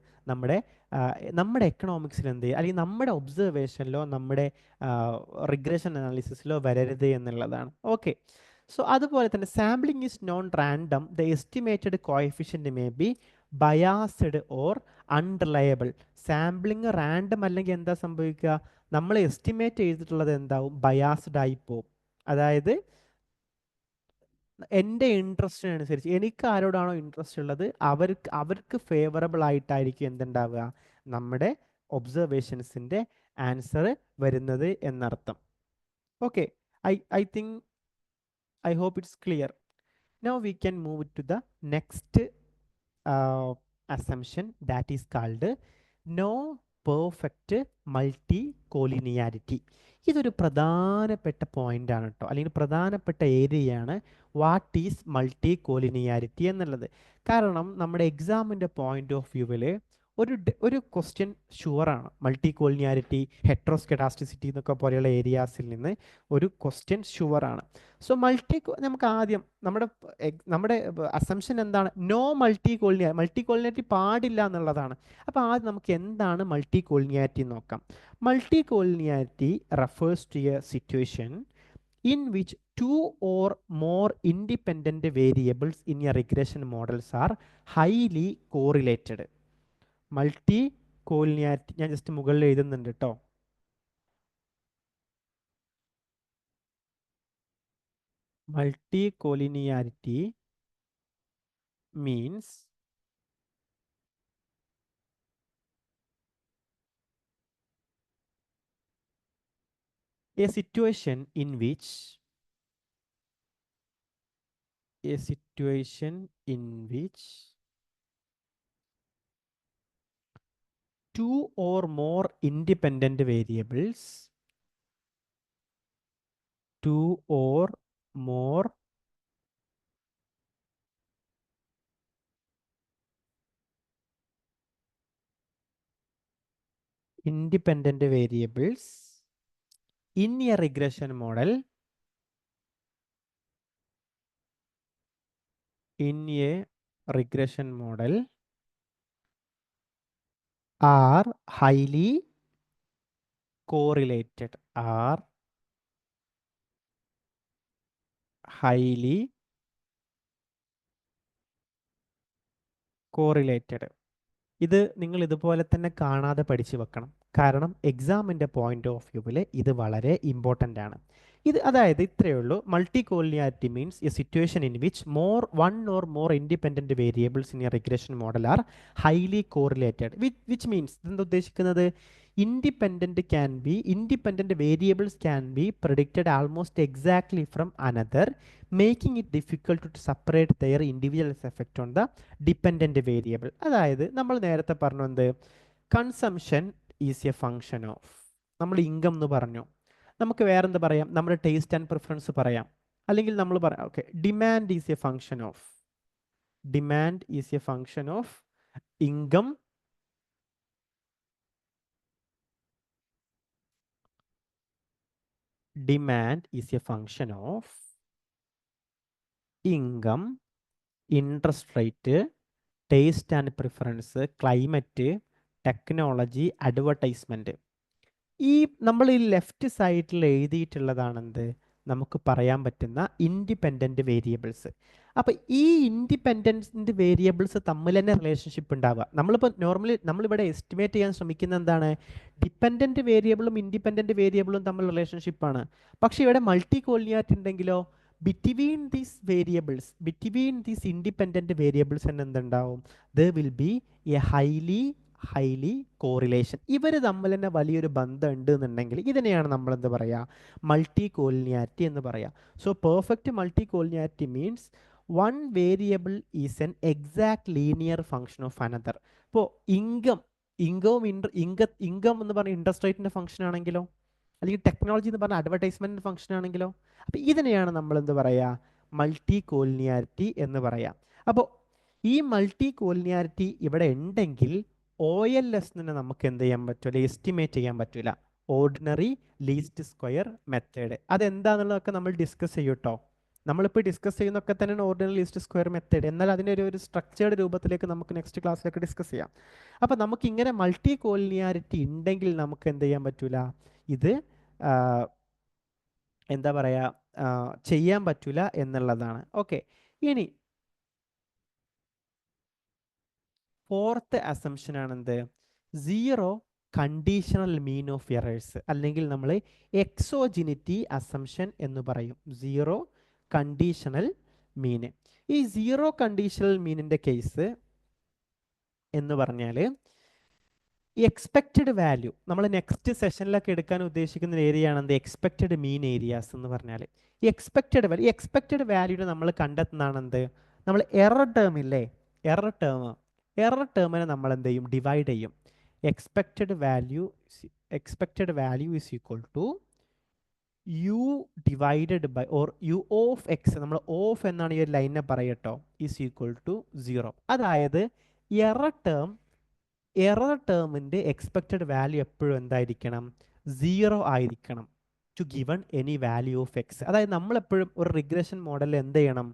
നമ്മുടെ എക്കണോമിക്സിൽ എന്ത് ചെയ്യുക, അല്ലെങ്കിൽ നമ്മുടെ ഒബ്സർവേഷനിലോ നമ്മുടെ റിഗ്രഷൻ അനാലിസിസിലോ വരരുത് എന്നുള്ളതാണ്. ഓക്കെ, സോ അതുപോലെ തന്നെ sampling is known random. The estimated coefficient may be biased or unreliable. Sampling random അല്ലെങ്കിൽ എന്താ സംഭവിക്കുക? നമ്മൾ എസ്റ്റിമേറ്റ് ചെയ്തിട്ടുള്ളത് എന്താവും? ബയാസ്ഡ് ആയി പോവും. അതായത് എൻ്റെ ഇൻട്രസ്റ്റിനനുസരിച്ച്, എനിക്ക് ആരോടാണോ ഇൻട്രസ്റ്റ് ഉള്ളത് അവർക്ക് ഫേവറബിൾ ആയിട്ടായിരിക്കും എന്തുണ്ടാവുക? നമ്മുടെ ഒബ്സർവേഷൻസിൻ്റെ ആൻസർ വരുന്നത് എന്നർത്ഥം. Okay, I think I hope it's clear. Now we can move to the next assumption, that is called no perfect multicollinearity. ഇതൊരു പ്രധാനപ്പെട്ട പോയിന്റ് ആണ് കേട്ടോ, അല്ലെങ്കിൽ പ്രധാനപ്പെട്ട ഏരിയയാണ് വാട്ട് ഈസ് മൾട്ടികോലിനിയാരിറ്റി എന്നുള്ളത്. കാരണം നമ്മുടെ എക്സാമിൻ്റെ പോയിന്റ് ഓഫ് വ്യൂവിൽ ഒരു ക്വസ്റ്റ്യൻ ഷുവറാണ്. മൾട്ടികോലിനിയാരിറ്റി, ഹെട്രോസ്കെഡാസ്റ്റിസിറ്റി എന്നൊക്കെ പോലെയുള്ള ഏരിയാസിൽ നിന്ന് ഒരു ക്വസ്റ്റ്യൻ ഷുവറാണ്. സോ നമുക്ക് ആദ്യം നമ്മുടെ അസംഷൻ എന്താണ്? നോ മൾട്ടികോളിനിയാരിറ്റി പാടില്ല എന്നുള്ളതാണ്. അപ്പോൾ ആദ്യം നമുക്ക് എന്താണ് മൾട്ടികോളിനിയാരിറ്റി നോക്കാം. Multicollinearity refers to a situation in which two or more independent variables in a regression models are highly correlated. മൾട്ടികോളിനിയാരിറ്റി ഞാൻ ജസ്റ്റ് മുകളിൽ എഴുതുന്നുണ്ട് കേട്ടോ. Multicollinearity means a situation in which two or more independent variables in a regression model are highly correlated. ഇത് നിങ്ങൾ ഇതുപോലെ തന്നെ കാണാതെ പഠിച്ചു വെക്കണം. കാരണം എക്സാമിൻ്റെ പോയിന്റ് ഓഫ് വ്യൂവിൽ ഇത് വളരെ ഇമ്പോർട്ടൻ്റ് ആണ്. അതായത് ഇത്രയേ ഉള്ളൂ. Multicollinearity means a situation in which one or more independent variables in a regression model are highly correlated. Which means എന്താ ഉദ്ദേശിക്കുന്നത്? independent variables can be predicted almost exactly from another, making it difficult to separate their individual effect on the dependent variable. അതായത് നമ്മൾ നേരത്തെ പറഞ്ഞു എന്ത്? Consumption is a function of, നമ്മൾ income എന്ന് പറഞ്ഞു, നമുക്ക് വേറെന്ത് പറയാം, നമ്മുടെ ടേസ്റ്റ് ആൻഡ് പ്രിഫറൻസ് പറയാം, അല്ലെങ്കിൽ നമ്മൾ പറയാം okay demand is a function of, demand is a function of income, demand is a function of income, interest rate, taste and preference, climate, technology, advertisement. ഈ നമ്മൾ ഈ ലെഫ്റ്റ് സൈഡിൽ എഴുതിയിട്ടുള്ളതാണെന്ത് നമുക്ക് പറയാൻ പറ്റുന്ന ഇൻഡിപെൻഡൻറ്റ് വേരിയബിൾസ്. അപ്പോൾ ഈ ഇൻഡിപെൻഡൻറ്റ് വേരിയബിൾസ് തമ്മിൽ തന്നെ റിലേഷൻഷിപ്പ് ഉണ്ടാവുക. നമ്മളിപ്പോൾ നോർമലി നമ്മളിവിടെ എസ്റ്റിമേറ്റ് ചെയ്യാൻ ശ്രമിക്കുന്ന എന്താണ്, ഡിപ്പെൻഡൻറ്റ് വേരിയബിളും ഇൻഡിപെൻഡൻറ്റ് വേരിയബിളും തമ്മിൽ റിലേഷൻഷിപ്പാണ്. പക്ഷേ ഇവിടെ മൾട്ടി കോളിനിയാറ്റ് ഉണ്ടെങ്കിലോ between these variables, between these independent variables തന്നെ എന്തുണ്ടാവും, there will be A highly correlation. ഇവർ തമ്മിൽ തന്നെ വലിയൊരു ബന്ധം ഉണ്ട് എന്നുണ്ടെങ്കിൽ ഇതിനെയാണ് നമ്മൾ എന്ത് പറയുക, മൾട്ടി കോളിനിയാരിറ്റി എന്ന് പറയുക. So perfect multi collinearity means one variable is N exact linear function of another. ഇപ്പോൾ ഇൻകം എന്ന് പറഞ്ഞ ഇൻട്രസ്റ്റ് റേറ്റിൻ്റെ ഫംഗ്ഷൻ ആണെങ്കിലോ, അല്ലെങ്കിൽ ടെക്നോളജി എന്ന് പറഞ്ഞ അഡ്വർടൈസ്മെൻറ്റിൻ്റെ ഫംഗ്ഷൻ ആണെങ്കിലോ, അപ്പോൾ ഇതിനെയാണ് നമ്മൾ എന്ത് പറയുക, മൾട്ടി കോളിനിയാരിറ്റി എന്ന് പറയാം. അപ്പോൾ ഈ മൾട്ടി കോളിനിയാരിറ്റി ഇവിടെ ഉണ്ടെങ്കിൽ OLS നമുക്ക് എന്ത് ചെയ്യാൻ പറ്റില്ല, എസ്റ്റിമേറ്റ് ചെയ്യാൻ പറ്റില്ല, ഓർഡിനറി ലീസ്റ്റ് സ്ക്വയർ മെത്തേഡ്. അതെന്താണെന്നുള്ളതൊക്കെ നമ്മൾ ഡിസ്കസ് ചെയ്യും കേട്ടോ. നമ്മളിപ്പോൾ ഡിസ്കസ് ചെയ്യുന്നൊക്കെ തന്നെയാണ് ഓർഡിനറി ലീസ്റ്റ് സ്ക്വയർ മെത്തേഡ്. എന്നാൽ അതിൻ്റെ ഒരു സ്ട്രക്ചേർഡ് രൂപത്തിലേക്ക് നമുക്ക് നെക്സ്റ്റ് ക്ലാസ്സിലേക്ക് ഡിസ്കസ് ചെയ്യാം. അപ്പോൾ നമുക്കിങ്ങനെ മൾട്ടി കോളിനിയാരിറ്റി ഉണ്ടെങ്കിൽ നമുക്ക് എന്ത് ചെയ്യാൻ പറ്റില്ല, ഇത് എന്താ പറയുക ചെയ്യാൻ പറ്റില്ല എന്നുള്ളതാണ്. ഓക്കെ, ഇനി ഫോർത്ത് അസംഷൻ ആണെന്ത്, zero conditional mean of errors, അല്ലെങ്കിൽ നമ്മൾ എക്സോജിനിറ്റി അസംഷൻ എന്ന് പറയും. Zero conditional mean. ഈ സീറോ കണ്ടീഷണൽ മീനിൻ്റെ കേസ് എന്ന് പറഞ്ഞാൽ എക്സ്പെക്റ്റഡ് വാല്യൂ, നമ്മൾ നെക്സ്റ്റ് സെഷനിലൊക്കെ എടുക്കാൻ ഉദ്ദേശിക്കുന്ന ഏരിയ ആണ് എക്സ്പെക്റ്റഡ് മീൻ ഏരിയാസ് എന്ന് പറഞ്ഞാൽ. ഈ എക്സ്പെക്റ്റഡ് വാല്യൂനെ നമ്മൾ കണ്ടെത്തുന്നതാണ് എന്ത്, നമ്മൾ എറർ ടേം ഇല്ലേ, എറർ ടേമിനെ നമ്മൾ എന്ത് ചെയ്യും, ഡിവൈഡ് ചെയ്യും. Expected value is equal to u divided by or u of x, നമ്മൾ ഓഫ് എന്നാണ് ഈ ഒരു ലൈനെ പറയട്ടോ, ഈസ് ഈക്വൽ ടു 0. അതായത് എറർ ടേമിൻ്റെ എക്സ്പെക്റ്റഡ് വാല്യൂ എപ്പോഴും എന്തായിരിക്കണം, 0 ആയിരിക്കണം to given any value of x. അതായത് നമ്മളെപ്പോഴും ഒരു റിഗ്രഷൻ മോഡലിൽ എന്ത് ചെയ്യണം,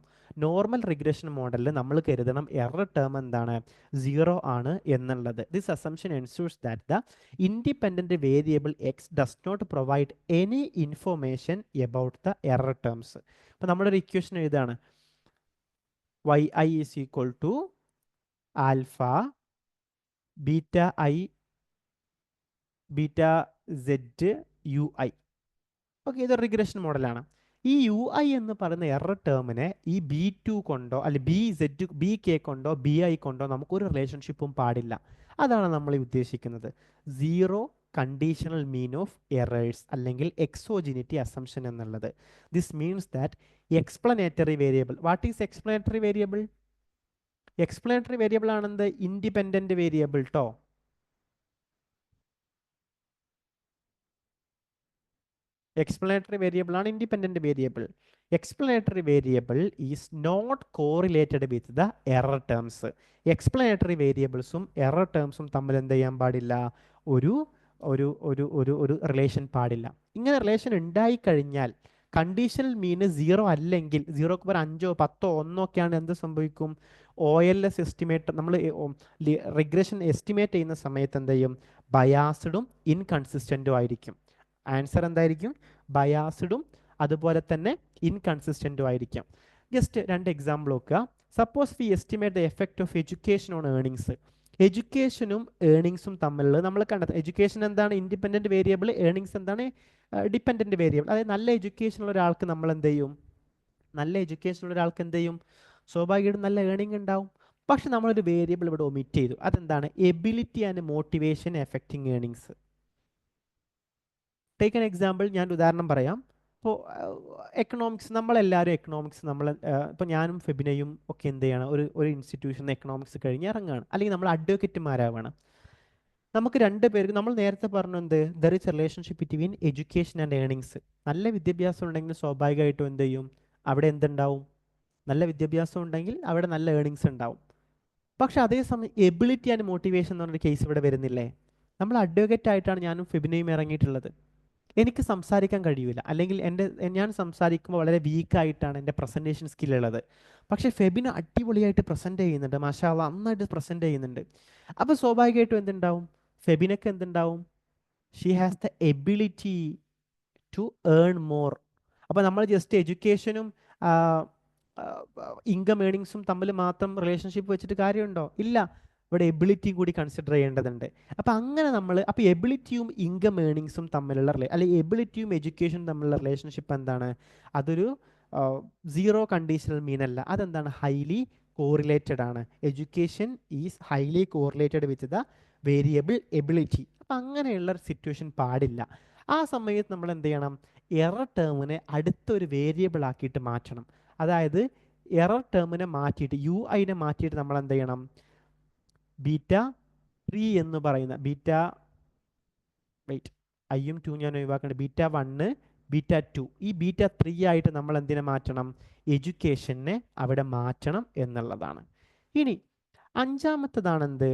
നോർമൽ റിഗ്രഷൻ മോഡലിൽ നമ്മൾ കരുതണം എറർ ടേം എന്താണ്, 0 ആണ് എന്നുള്ളത്. This assumption ensures that the independent variable X does not provide any information about the error terms. അപ്പോൾ നമ്മളൊരു ഇക്വേഷൻ എഴുതാണ്, yi is equal to alpha beta z ui. Okay, ഇതൊരു റിഗ്രഷൻ മോഡലാണ്. ഈ ui എന്ന് പറയുന്ന എറർ ടേമിനെ ഈ B2 കൊണ്ടോ അല്ലെങ്കിൽ BK കൊണ്ടോ BI കൊണ്ടോ നമുക്കൊരു റിലേഷൻഷിപ്പും പാടില്ല. അതാണ് നമ്മൾ ഉദ്ദേശിക്കുന്നത് zero conditional mean of errors അല്ലെങ്കിൽ എക്സോജിനിറ്റി അസംഷൻ എന്നുള്ളത്. This means that explanatory variable, what is explanatory variable? Explanatory variable ആണെന്ത്, ഇൻഡിപെൻഡൻറ്റ് വേരിയബിൾ ട്ടോ. എക്സ്പ്ലനേറ്ററി വേരിയബിൾ ആണ് independent variable. Explanatory variable is not correlated with the error terms. Explanatory വേരിയബിൾസും error ടേംസും തമ്മിൽ എന്ത് ചെയ്യാൻ പാടില്ല, ഒരു ഒരു ഒരു ഒരു ഒരു റിലേഷൻ പാടില്ല. ഇങ്ങനെ റിലേഷൻ ഉണ്ടായിക്കഴിഞ്ഞാൽ കണ്ടീഷണൽ മീന് 0 അല്ലെങ്കിൽ 0ക്ക് പകരം 5, 10, 1 ഒക്കെയാണ്, എന്ത് സംഭവിക്കും, OLS എസ്റ്റിമേറ്റ് നമ്മൾ റിഗ്രഷൻ എസ്റ്റിമേറ്റ് ചെയ്യുന്ന സമയത്ത് എന്ത് ചെയ്യും, ബയാസ്ഡും ഇൻകൺസിസ്റ്റൻറ്റും ആയിരിക്കും. ആൻസർ എന്തായിരിക്കും, ബയാസ്ഡും അതുപോലെ തന്നെ ഇൻകൺസിസ്റ്റൻറ്റും ആയിരിക്കും. ജസ്റ്റ് 2 എക്സാമ്പിൾ നോക്കുക. Suppose we estimate the effect of education on earnings. എഡ്യൂക്കേഷനും ഏർണിങ്സും തമ്മിലുള്ള നമ്മൾ കണ്ടെത്തും. എഡ്യൂക്കേഷൻ എന്താണ് ഇൻഡിപെൻഡൻറ്റ് വേരിയബിൾ, ഏർണിങ്സ് എന്താണ് ഡിപ്പെൻഡൻറ്റ് വേരിയബിൾ. അതായത് നല്ല എഡ്യൂക്കേഷനുള്ള ഒരാൾക്ക് നമ്മൾ എന്ത് ചെയ്യും, സ്വാഭാവികമായിട്ടും നല്ല ഏർണിംഗ് ഉണ്ടാവും. പക്ഷെ നമ്മളൊരു വേരിയബിൾ ഇവിടെ ഒമിറ്റ് ചെയ്തു. അതെന്താണ്, ability and motivation affecting earnings. Take an example, ഞാൻ ഉദാഹരണം പറയാം. ഇപ്പോൾ എക്കണോമിക്സ്, നമ്മളെല്ലാവരും എക്കണോമിക്സ് ഇപ്പോൾ ഞാനും ഫെബിനയും ഒക്കെ എന്ത് ചെയ്യണം, ഒരു ഇൻസ്റ്റിറ്റ്യൂഷനിൽ എക്കണോമിക്സ് കഴിഞ്ഞ് ഇറങ്ങുകയാണ്, അല്ലെങ്കിൽ നമ്മൾ അഡ്വക്കേറ്റുമാരാവണം. നമുക്ക് രണ്ട് പേർക്ക് നമ്മൾ നേരത്തെ പറഞ്ഞു എന്ത് there is a relationship between education and earnings. നല്ല വിദ്യാഭ്യാസം ഉണ്ടെങ്കിൽ സ്വാഭാവികമായിട്ടും എന്ത് ചെയ്യും, അവിടെ എന്തുണ്ടാവും, നല്ല വിദ്യാഭ്യാസം ഉണ്ടെങ്കിൽ അവിടെ നല്ല ഏണിങ്സ് ഉണ്ടാവും. പക്ഷെ അതേസമയം എബിലിറ്റി ആൻഡ് മോട്ടിവേഷൻ എന്ന് പറഞ്ഞൊരു കേസ് ഇവിടെ വരുന്നില്ലേ. നമ്മൾ അഡ്വക്കേറ്റ് ആയിട്ടാണ് ഞാനും ഫെബിനയും ഇറങ്ങിയിട്ടുള്ളത്. എനിക്ക് സംസാരിക്കാൻ കഴിയില്ല, അല്ലെങ്കിൽ ഞാൻ സംസാരിക്കുമ്പോൾ വളരെ വീക്കായിട്ടാണ് എൻ്റെ പ്രസൻറ്റേഷൻ സ്കില്ലുള്ളത്. പക്ഷേ ഫെബിന അടിപൊളിയായിട്ട് പ്രസൻറ്റ് ചെയ്യുന്നുണ്ട്, മാഷാ അല്ലാ നന്നായിട്ട് പ്രസൻറ്റ് ചെയ്യുന്നുണ്ട്. അപ്പോൾ സ്വാഭാവികമായിട്ടും എന്തുണ്ടാവും, ഫെബിനക്ക് എന്തുണ്ടാവും, she has the ability to earn more. അപ്പോൾ നമ്മൾ ജസ്റ്റ് എഡ്യൂക്കേഷനും ഇൻകം ഏണിങ്സും തമ്മിൽ മാത്രം റിലേഷൻഷിപ്പ് വെച്ചിട്ട് കാര്യമുണ്ടോ? ഇല്ല, ഇവിടെ എബിലിറ്റിയും കൂടി കൺസിഡർ ചെയ്യേണ്ടതുണ്ട്. അപ്പോൾ അങ്ങനെ അപ്പോൾ എബിലിറ്റിയും ഇൻകം ഏണിങ്സും തമ്മിലുള്ള അല്ലെങ്കിൽ എബിലിറ്റിയും എഡ്യൂക്കേഷനും തമ്മിലുള്ള റിലേഷൻഷിപ്പ് എന്താണ്? അതൊരു സീറോ കണ്ടീഷണൽ മീൻ അല്ല, അതെന്താണ്, ഹൈലി കോറിലേറ്റഡ് ആണ്. Education is highly correlated with the variable ability. അപ്പം അങ്ങനെയുള്ള സിറ്റുവേഷൻ പാടില്ല. ആ സമയത്ത് നമ്മൾ എന്ത് ചെയ്യണം, എറർ ടേമിനെ അടുത്തൊരു വേരിയബിൾ ആക്കിയിട്ട് മാറ്റണം. അതായത് എറർ ടേമിനെ മാറ്റിയിട്ട് ui-നെ മാറ്റിയിട്ട് നമ്മൾ എന്ത് ചെയ്യണം, ബീറ്റ 3 എന്ന് പറയുന്ന ഐയും 2 ഞാൻ ഒഴിവാക്കേണ്ടത്, ബീറ്റ 1 ബീറ്റ 2, ഈ ബീറ്റ 3 ആയിട്ട് നമ്മൾ എന്തിനെ മാറ്റണം, എഡ്യൂക്കേഷനെ അവിടെ മാറ്റണം എന്നുള്ളതാണ്. ഇനി അഞ്ചാമത്തതാണ് എന്ത്,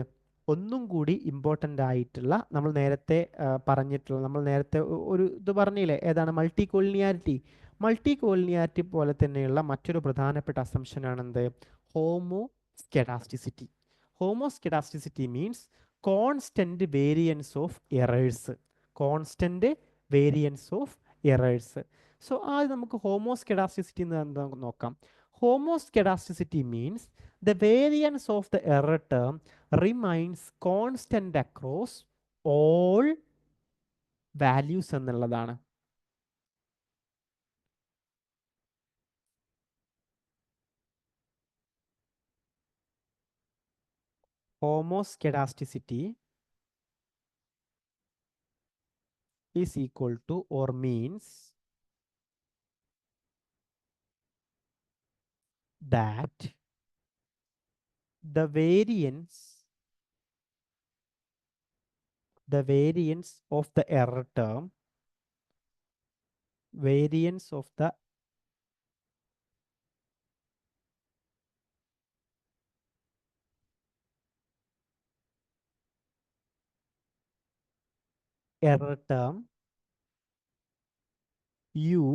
ഒന്നും കൂടി ഇമ്പോർട്ടൻ്റ് ആയിട്ടുള്ള, നമ്മൾ നേരത്തെ പറഞ്ഞിട്ടുള്ള, നമ്മൾ നേരത്തെ ഒരു ഇത് പറഞ്ഞില്ലേ, ഏതാണ്, മൾട്ടി കോളിനിയാരിറ്റി. മൾട്ടി കോളിനിയാരിറ്റി പോലെ തന്നെയുള്ള മറ്റൊരു പ്രധാനപ്പെട്ട അസംഷനാണ് എന്ത്, homoscedasticity. Homoscedasticity means constant variance of errors. Constant variance of errors. So ആദ്യം നമുക്ക് ഹോമോസ്കെഡാസ്റ്റിസിറ്റി എന്ന് എന്താ നോക്കാം. Homoscedasticity means the variance of the error term remains constant across all values എന്നുള്ളതാണ്. Homoscedasticity is equal to or means that the variance of the error term, variance of the error term u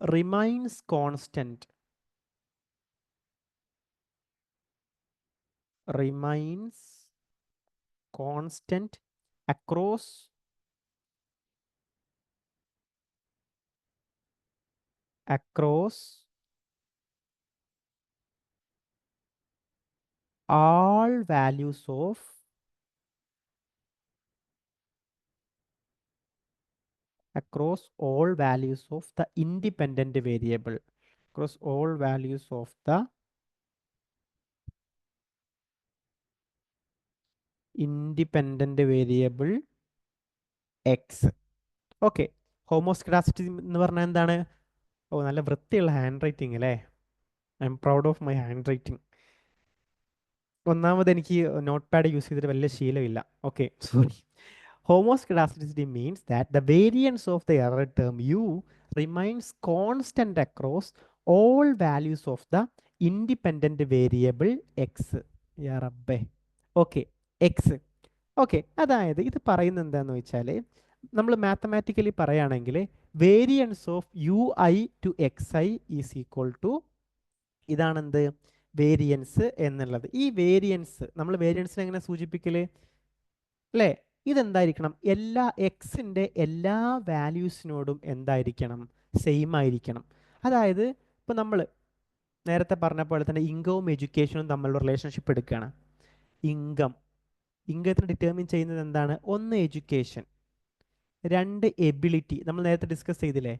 remains constant across all values of the independent variable, across all values of the independent variable x. ഓക്കെ, homoscedasticity എന്ന് പറഞ്ഞാൽ എന്താണ്? ഓ, നല്ല വൃത്തിയുള്ള handwriting അല്ലേ. I'm proud of my handwriting. ഒന്നാമത് എനിക്ക് നോട്ട് പാഡ് യൂസ് ചെയ്തിട്ട് വലിയ ശീലമില്ല. Okay, sorry. Homoscedasticity means that the variance of the error term u remains constant across all values of the independent variable x. യാ റബ്ബേ. Okay, X. Okay, അതായത് ഇത് പറയുന്നത് എന്താണെന്ന് വെച്ചാൽ, നമ്മൾ മാത്തമാറ്റിക്കലി പറയുകയാണെങ്കിൽ variance of U I to X I is equal to, ഇതാണെന്ത്, variance എന്നുള്ളത്. ഈ വേരിയൻസ് നമ്മൾ വേരിയൻസിനെ എങ്ങനെ സൂചിപ്പിക്കൽ അല്ലേ? ഇതെന്തായിരിക്കണം, എല്ലാ എക്സിൻ്റെ എല്ലാ വാല്യൂസിനോടും എന്തായിരിക്കണം, സെയിം ആയിരിക്കണം. അതായത് ഇപ്പോൾ നമ്മൾ നേരത്തെ പറഞ്ഞ പോലെ തന്നെ ഇൻകവും എഡ്യൂക്കേഷനും തമ്മിലുള്ള റിലേഷൻഷിപ്പ് എടുക്കുകയാണ്. ഇൻകത്തിന് ഡിറ്റർമിൻ ചെയ്യുന്നത് എന്താണ്, ഒന്ന് എഡ്യൂക്കേഷൻ, രണ്ട് എബിലിറ്റി നമ്മൾ നേരത്തെ ഡിസ്കസ് ചെയ്തില്ലേ,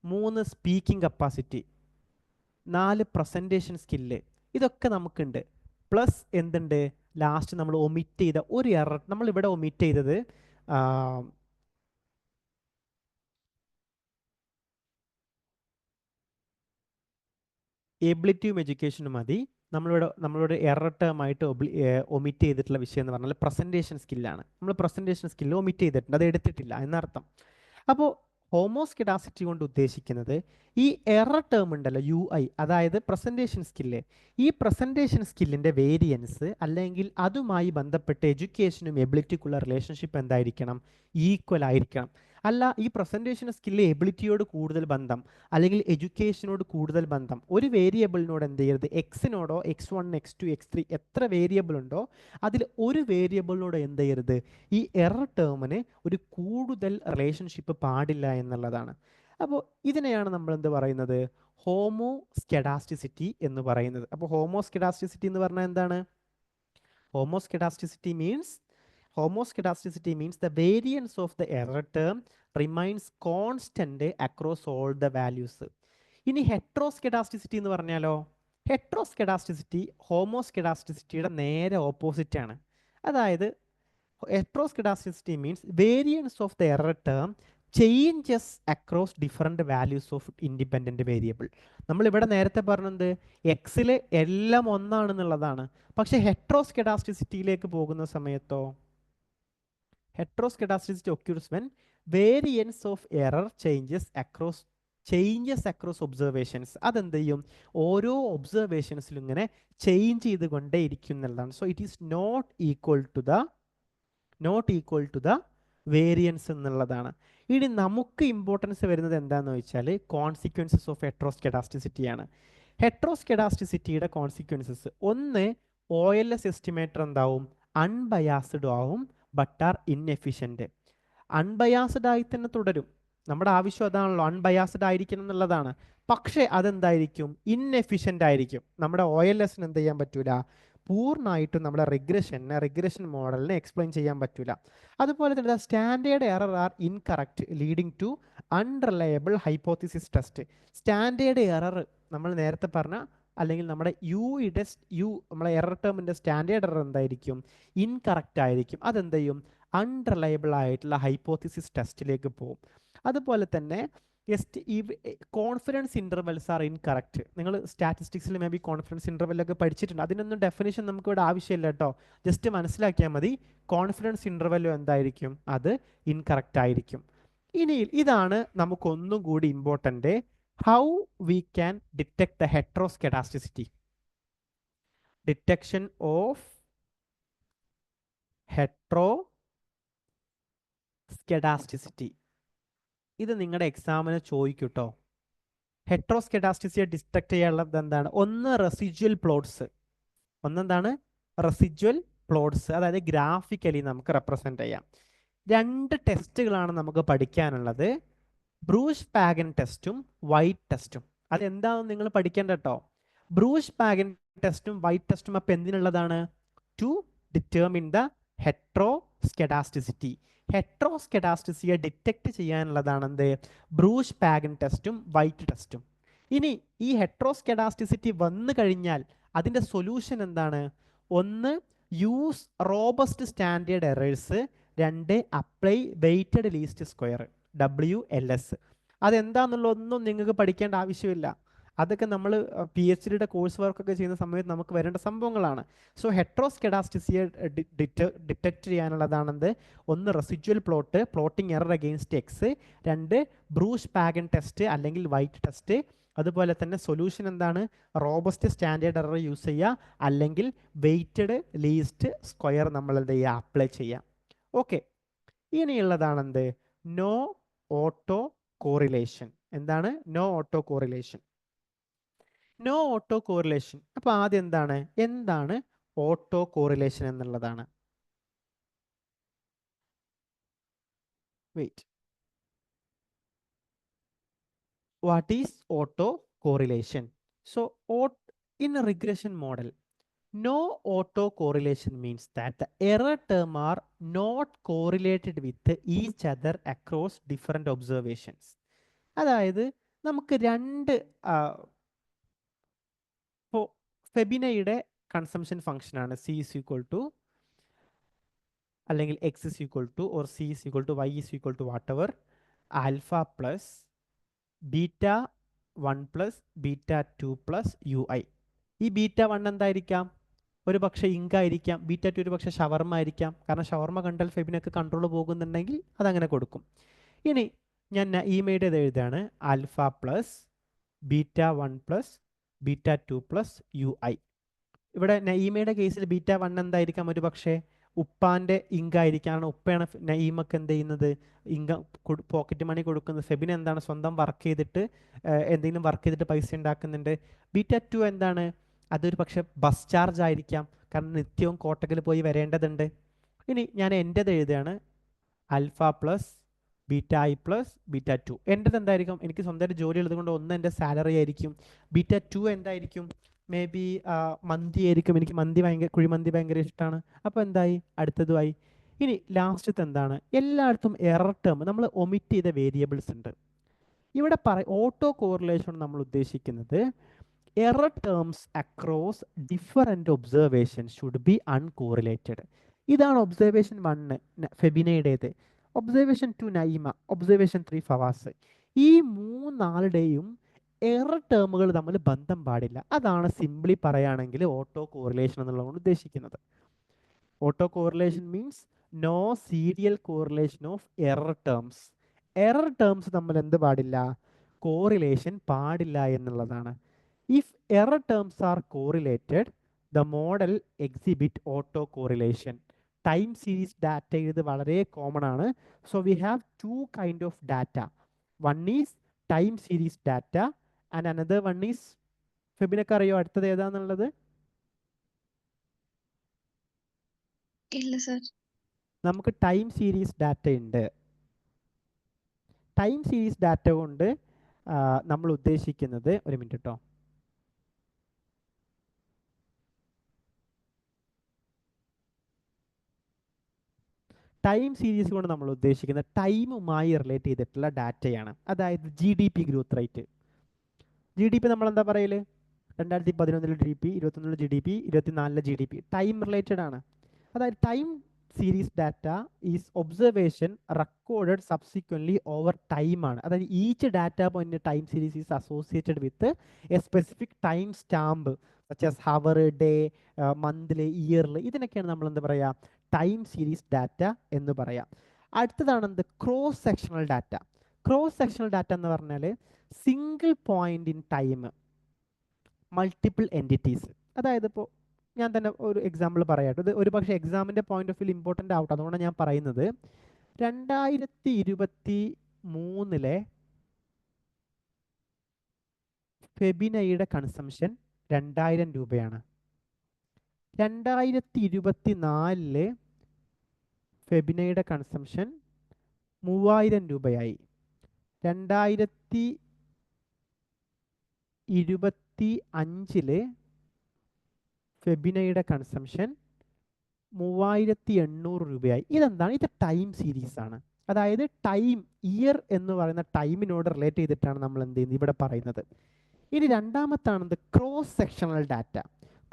മൂന്ന് സ്പീക്കിംഗ് കപ്പാസിറ്റി, നാല് പ്രസൻറ്റേഷൻ സ്കില്ല്, ഇതൊക്കെ നമുക്കുണ്ട്. പ്ലസ് എന്തുണ്ട്, ലാസ്റ്റ് നമ്മൾ ഒമിറ്റ് ചെയ്ത ഒരു എറർ, നമ്മൾ ഇവിടെ ഒമിറ്റ് ചെയ്തത് എബിലിറ്റിയും എഡ്യൂക്കേഷനും മതി. നമ്മളോട് എറർ ടേം ആയിട്ട് ഒമിറ്റ് ചെയ്തിട്ടുള്ള വിഷയം എന്ന് പറഞ്ഞാൽ പ്രസൻറ്റേഷൻ സ്കില്ലാണ്. നമ്മൾ പ്രസൻറ്റേഷൻ സ്കില്ല് ഒമിറ്റ് ചെയ്തിട്ടുണ്ട്, അത് എടുത്തിട്ടില്ല എന്നർത്ഥം. അപ്പോൾ ഹോമോസ്കിഡാസിറ്റി കൊണ്ട് ഉദ്ദേശിക്കുന്നത് ഈ എറർ ടേം ഉണ്ടല്ലോ UI, അതായത് പ്രസൻറ്റേഷൻ സ്കില്ല്. ഈ പ്രസൻറ്റേഷൻ സ്കില്ലിൻ്റെ വേരിയൻസ് അല്ലെങ്കിൽ അതുമായി ബന്ധപ്പെട്ട് എഡ്യൂക്കേഷനും എബിലിറ്റിക്കുള്ള റിലേഷൻഷിപ്പ് എന്തായിരിക്കണം? ഈക്വൽ ആയിരിക്കണം. അല്ല ഈ പ്രസൻറ്റേഷൻ സ്കില്ല് എബിലിറ്റിയോട് കൂടുതൽ ബന്ധം അല്ലെങ്കിൽ എഡ്യൂക്കേഷനോട് കൂടുതൽ ബന്ധം ഒരു വേരിയബിളിനോട് എന്ത് ചെയ്യരുത്? എക്സിനോടോ X1 X2 X3 എത്ര വേരിയബിൾ ഉണ്ടോ അതിൽ ഒരു വേരിയബിളിനോട് എന്ത് ചെയ്യരുത്? ഈ എറർ ടേമിന് ഒരു കൂടുതൽ റിലേഷൻഷിപ്പ് പാടില്ല എന്നുള്ളതാണ്. അപ്പോൾ ഇതിനെയാണ് നമ്മൾ എന്ത് പറയുന്നത്? ഹോമോസ്കെഡാസ്റ്റിസിറ്റി എന്ന് പറയുന്നത്. അപ്പോൾ ഹോമോസ്കെഡാസ്റ്റിസിറ്റി എന്ന് പറഞ്ഞാൽ എന്താണ്? Homoscedasticity means the variance of the error term remains constant across all the values. ഇനി ഹെട്രോസ്കെഡാസ്റ്റിസിറ്റി എന്ന് പറഞ്ഞാലോ? ഹെട്രോസ്കെഡാസ്റ്റിസിറ്റി ഹോമോസ്കെഡാസ്റ്റിസിറ്റിയുടെ നേരെ ഓപ്പോസിറ്റ് ആണ്. അതായത് heteroscedasticity means variance of the error term changes across different values of independent variable. നമ്മൾ ഇവിടെ നേരത്തെ പറഞ്ഞത് എക്സിൽ എല്ലാം ഒന്നാണെന്നുള്ളതാണ്. പക്ഷെ ഹെട്രോസ്കെഡാസ്റ്റിസിറ്റിയിലേക്ക് പോകുന്ന സമയത്തോ heteroscedasticity occurs when variance of error changes across observations. അതെന്ത് ചെയ്യും? ഓരോ ഒബ്സർവേഷൻസിലും ഇങ്ങനെ ചേഞ്ച് ചെയ്തുകൊണ്ടേ ഇരിക്കും എന്നുള്ളതാണ്. So it is not equal to the variance എന്നുള്ളതാണ്. ഇനി നമുക്ക് ഇമ്പോർട്ടൻസ് വരുന്നത് എന്താണെന്ന് വെച്ചാൽ കോൺസിക്വൻസസ് ഓഫ് ഹെട്രോസ്കെഡാസ്റ്റിസിറ്റിയാണ്. ഹെട്രോസ്കെഡാസ്റ്റിസിറ്റിയുടെ കോൺസിക്വൻസസ് ഒന്ന്, OLS എസ്റ്റിമേറ്റർ എന്താവും? അൺബയാസ്ഡ് ആവും ബട്ട് ആർ ഇൻഎഫിഷ്യൻറ്റ്. അൺബയാസ്ഡ് ആയി തന്നെ തുടരും. നമ്മുടെ ആവശ്യം അതാണല്ലോ, അൺബയാസ്ഡ് ആയിരിക്കണം എന്നുള്ളതാണ്. പക്ഷേ അതെന്തായിരിക്കും? ഇൻഎഫിഷ്യൻ്റ് ആയിരിക്കും. നമ്മുടെ OLS എന്ത് ചെയ്യാൻ പറ്റൂല? പൂർണ്ണമായിട്ടും നമ്മുടെ റിഗ്രഷൻ മോഡലിനെ എക്സ്പ്ലെയിൻ ചെയ്യാൻ പറ്റൂല. അതുപോലെ തന്നെ standard error are incorrect leading to unreliable hypothesis test. Standard error നമ്മൾ നേരത്തെ പറഞ്ഞ അല്ലെങ്കിൽ നമ്മുടെ നമ്മളെ എറർ ടേമിൻ്റെ സ്റ്റാൻഡേർഡ് എറർ എന്തായിരിക്കും? ഇൻകറക്റ്റ് ആയിരിക്കും. അതെന്ത് ചെയ്യും? അൺറിലയബിൾ ആയിട്ടുള്ള ഹൈപ്പോത്തിസിസ് ടെസ്റ്റിലേക്ക് പോകും. അതുപോലെ തന്നെ കോൺഫിഡൻസ് ഇൻ്റർവെൽസ് ആർ ഇൻകറക്റ്റ്. നിങ്ങൾ സ്റ്റാറ്റിസ്റ്റിക്സിൽ മേ ബി കോൺഫിഡൻസ് ഇൻ്റർവെല്ലൊക്കെ പഠിച്ചിട്ടുണ്ട്. അതിനൊന്നും ഡെഫിനേഷൻ നമുക്ക് ഇവിടെ ആവശ്യമില്ല കേട്ടോ, ജസ്റ്റ് മനസ്സിലാക്കിയാൽ മതി. കോൺഫിഡൻസ് ഇൻ്റർവെല്ലും എന്തായിരിക്കും? അത് ഇൻകറക്റ്റ് ആയിരിക്കും. ഇനി ഇതാണ് നമുക്കൊന്നും കൂടി important. How we can detect the heteroscedasticity. Detection of heteroscedasticity. ഇത് നിങ്ങളുടെ എക്സാമിന് ചോദിക്കൂട്ടോ. ഹെട്രോസ്കെഡാസ്റ്റിസിയെ ഡിറ്റക്ട് ചെയ്യാനുള്ളത് എന്താണ്? ഒന്ന് റെസിജ്വൽ പ്ലോട്ട്സ്. ഒന്നെന്താണ്? റെസിജ്വൽ പ്ലോട്ട്സ്, അതായത് ഗ്രാഫിക്കലി നമുക്ക് റെപ്രസെൻ്റ് ചെയ്യാം. രണ്ട് ടെസ്റ്റുകളാണ് നമുക്ക് പഠിക്കാനുള്ളത്, ബ്രൂഷ് പാഗൻ ടെസ്റ്റും വൈറ്റ് ടെസ്റ്റും. അതെന്താണെന്ന് നിങ്ങൾ പഠിക്കേണ്ട കേട്ടോ. ബ്രൂഷ് പാഗൻ ടെസ്റ്റും വൈറ്റ് ടെസ്റ്റും അപ്പം എന്തിനുള്ളതാണ്? To determine the heteroscedasticity. ഹെട്രോസ്കെഡാസ്റ്റിസിയെ ഡിറ്റക്ട് ചെയ്യാനുള്ളതാണ് എന്ത്? ബ്രൂഷ് പാഗൻ ടെസ്റ്റും വൈറ്റ് ടെസ്റ്റും. ഇനി ഈ ഹെട്രോസ്കെഡാസ്റ്റിസിറ്റി വന്നു കഴിഞ്ഞാൽ അതിൻ്റെ സൊല്യൂഷൻ എന്താണ്? ഒന്ന്, യൂസ് റോബസ്റ്റ് സ്റ്റാൻഡേർഡ് എറേഴ്സ്. രണ്ട്, apply weighted least square WLS. അതെന്താണെന്നുള്ളതൊന്നും നിങ്ങൾക്ക് പഠിക്കേണ്ട ആവശ്യമില്ല. അതൊക്കെ നമ്മൾ PhDയുടെ കോഴ്സ് വർക്കൊക്കെ ചെയ്യുന്ന സമയത്ത് നമുക്ക് വരേണ്ട സംഭവങ്ങളാണ്. സോ ഹെട്രോസ്കെഡാസ്റ്റിസിയെ ഡിറ്റക്ട് ചെയ്യാനുള്ളതാണെന്ത്? ഒന്ന് residual plot, plotting error against X. രണ്ട്, ബ്രൂഷ് പാഗൻ ടെസ്റ്റ് അല്ലെങ്കിൽ വൈറ്റ് ടെസ്റ്റ്. അതുപോലെ തന്നെ സൊല്യൂഷൻ എന്താണ്? റോബസ്റ്റ് സ്റ്റാൻഡേർഡ് എറർ യൂസ് ചെയ്യുക അല്ലെങ്കിൽ വെയ്റ്റഡ് ലീസ്റ്റ് സ്ക്വയർ നമ്മൾ എന്ത് ചെയ്യുക? അപ്ലൈ ചെയ്യാം. ഓക്കെ, ഇനിയുള്ളതാണെന്ത്? No autocorrelation. എന്താണ് no autocorrelation? No autocorrelation. അപ്പോൾ ആദ്യം എന്താണ് ഓട്ടോ കോറിലേഷൻ എന്നുള്ളതാണ്. Wait, what is autocorrelation? So in a regression model, no auto correlation means that the error term are not correlated with each other across different observations. അതായത് നമുക്ക് രണ്ട് ഇപ്പോൾ ഫെബിനയുടെ consumption ഫംഗ്ഷനാണ് C is equal to അല്ലെങ്കിൽ X is equal to or C is equal to Y is equal to whatever alpha plus beta 1 plus beta 2 plus U i. ഈ beta 1 എന്തായിരിക്കാം? ഒരു പക്ഷേ ഇങ്ക് ആയിരിക്കാം. ബീറ്റ 2 ഒരു പക്ഷേ ഷവർമ ആയിരിക്കാം. കാരണം ഷവർമ കണ്ടാൽ ഫെബിനൊക്കെ കൺട്രോൾ പോകുന്നുണ്ടെങ്കിൽ അതങ്ങനെ കൊടുക്കും. ഇനി ഞാൻ നഈമയുടെ എഴുതാണ് alpha plus beta 1 plus beta 2 plus U I. ഇവിടെ നഈമയുടെ കേസിൽ ബീറ്റ 1 എന്തായിരിക്കാം? ഒരു പക്ഷേ ഉപ്പാൻ്റെ ഇങ്ക് ആയിരിക്കാം. കാരണം ഉപ്പയാണ് നഈമക്ക് എന്ത് ചെയ്യുന്നത്? ഇങ്ക പോക്കറ്റ് മണി കൊടുക്കുന്നത്. ഫെബിന് എന്താണ്? സ്വന്തം വർക്ക് ചെയ്തിട്ട് എന്തെങ്കിലും വർക്ക് ചെയ്തിട്ട് പൈസ ഉണ്ടാക്കുന്നുണ്ട്. ബീറ്റ 2 എന്താണ്? അതൊരു പക്ഷേ ബസ് ചാർജ് ആയിരിക്കാം. കാരണം നിത്യവും കോട്ടക്കൽ പോയി വരേണ്ടതുണ്ട്. ഇനി ഞാൻ എൻ്റെത് എഴുതുകയാണ് alpha plus beta I plus beta 2. എൻ്റെത് എന്തായിരിക്കും? എനിക്ക് സ്വന്തമായിട്ട് ജോലി ഉള്ളതുകൊണ്ട് ഒന്ന് എൻ്റെ സാലറി ആയിരിക്കും. ബീറ്റ 2 എന്തായിരിക്കും? മേ ബി മന്തി ആയിരിക്കും. എനിക്ക് മന്തി കുഴിമന്തി ഭയങ്കര ഇഷ്ടമാണ്. അപ്പോൾ എന്തായി? അടുത്തതുമായി. ഇനി ലാസ്റ്റത്തെ എന്താണ്? എല്ലായിടത്തും എറർ ടേം നമ്മൾ ഒമിറ്റ് ചെയ്ത വേരിയബിൾസ് ഉണ്ട്. ഇവിടെ ഓട്ടോ കോറിലേഷൻ നമ്മൾ ഉദ്ദേശിക്കുന്നത് error terms across different observation should be uncorrelated. ഇതാണ് ഒബ്സർവേഷൻ 1 ഫെബിനയുടേത്, ഒബ്സർവേഷൻ 2 നൈമ, ഒബ്സർവേഷൻ 3 ഫവാസ്. ഈ മൂന്നാളുടെയും എറർ ടേമുകൾ തമ്മിൽ ബന്ധം പാടില്ല. അതാണ് സിംപ്ലി പറയുകയാണെങ്കിൽ ഓട്ടോ കോറിലേഷൻ എന്നുള്ളതാണ് ഉദ്ദേശിക്കുന്നത്. Autocorrelation means no serial correlation of error terms. Error terms തമ്മിൽ എന്ത് പാടില്ല? കോറിലേഷൻ പാടില്ല എന്നുള്ളതാണ്. If error terms are correlated the model exhibit autocorrelation. Time series data ഇത് വളരെ കോമൺ ആണ്. So we have 2 kind of data. One is time series data and another one is, ഫെബിനൊക്കെ അറിയോ അടുത്തത് ഏതാന്നുള്ളത്? ഇല്ല സർ. നമുക്ക് ടൈം സീരീസ് ഡാറ്റ ഉണ്ട്. ടൈം സീരീസ് ഡാറ്റ കൊണ്ട് നമ്മൾ ഉദ്ദേശിക്കുന്നത്, ഒരു മിനിറ്റ് കേട്ടോ, ടൈം സീരീസ് കൊണ്ട് നമ്മൾ ഉദ്ദേശിക്കുന്നത് ടൈമുമായി റിലേറ്റ് ചെയ്തിട്ടുള്ള ഡാറ്റയാണ്. അതായത് GDP ഗ്രോത്ത് റേറ്റ്. GDP നമ്മൾ എന്താ പറയല്? 2011 GDP, 2021 GDP, 2024 GDP. Time related ആണ്. അതായത് time series data is observation recorded subsequently over time ആണ്. അതായത് each data point time series is associated with a specific timestamp such as hour, day, monthly, yearly. ഇതിനൊക്കെയാണ് നമ്മൾ എന്താ പറയുക? Time series data എന്ന് പറയാം. അടുത്തതാണ് എന്ത്? Cross sectional data. Cross sectional data എന്ന് പറഞ്ഞാൽ single point in time multiple entities. അതായത് ഇപ്പോൾ ഞാൻ തന്നെ ഒരു എക്സാമ്പിൾ പറയാട്ടോ. ഇത് ഒരു പക്ഷേ എക്സാമിൻ്റെ പോയിന്റ് ഓഫ് വ്യൂ ഇമ്പോർട്ടൻ്റ് ആവട്ടെ, അതുകൊണ്ടാണ് ഞാൻ പറയുന്നത്. 2023 ഫെബിനയുടെ കൺസംഷൻ 2000 രൂപയാണ്. 2024 ഫെബിനയുടെ കൺസംഷൻ 3000 രൂപയായി. 2025 ഫെബിനയുടെ കൺസംഷൻ 3800 രൂപയായി. ഇതെന്താണ്? ഇത് ടൈം സീരീസ് ആണ്. അതായത് ടൈം, ഇയർ എന്ന് പറയുന്ന ടൈമിനോട് റിലേറ്റ് ചെയ്തിട്ടാണ് നമ്മൾ എന്ത് ചെയ്യുന്നത് ഇവിടെ പറയുന്നത്. ഇനി രണ്ടാമത്താണെന്ത്? Cross sectional data.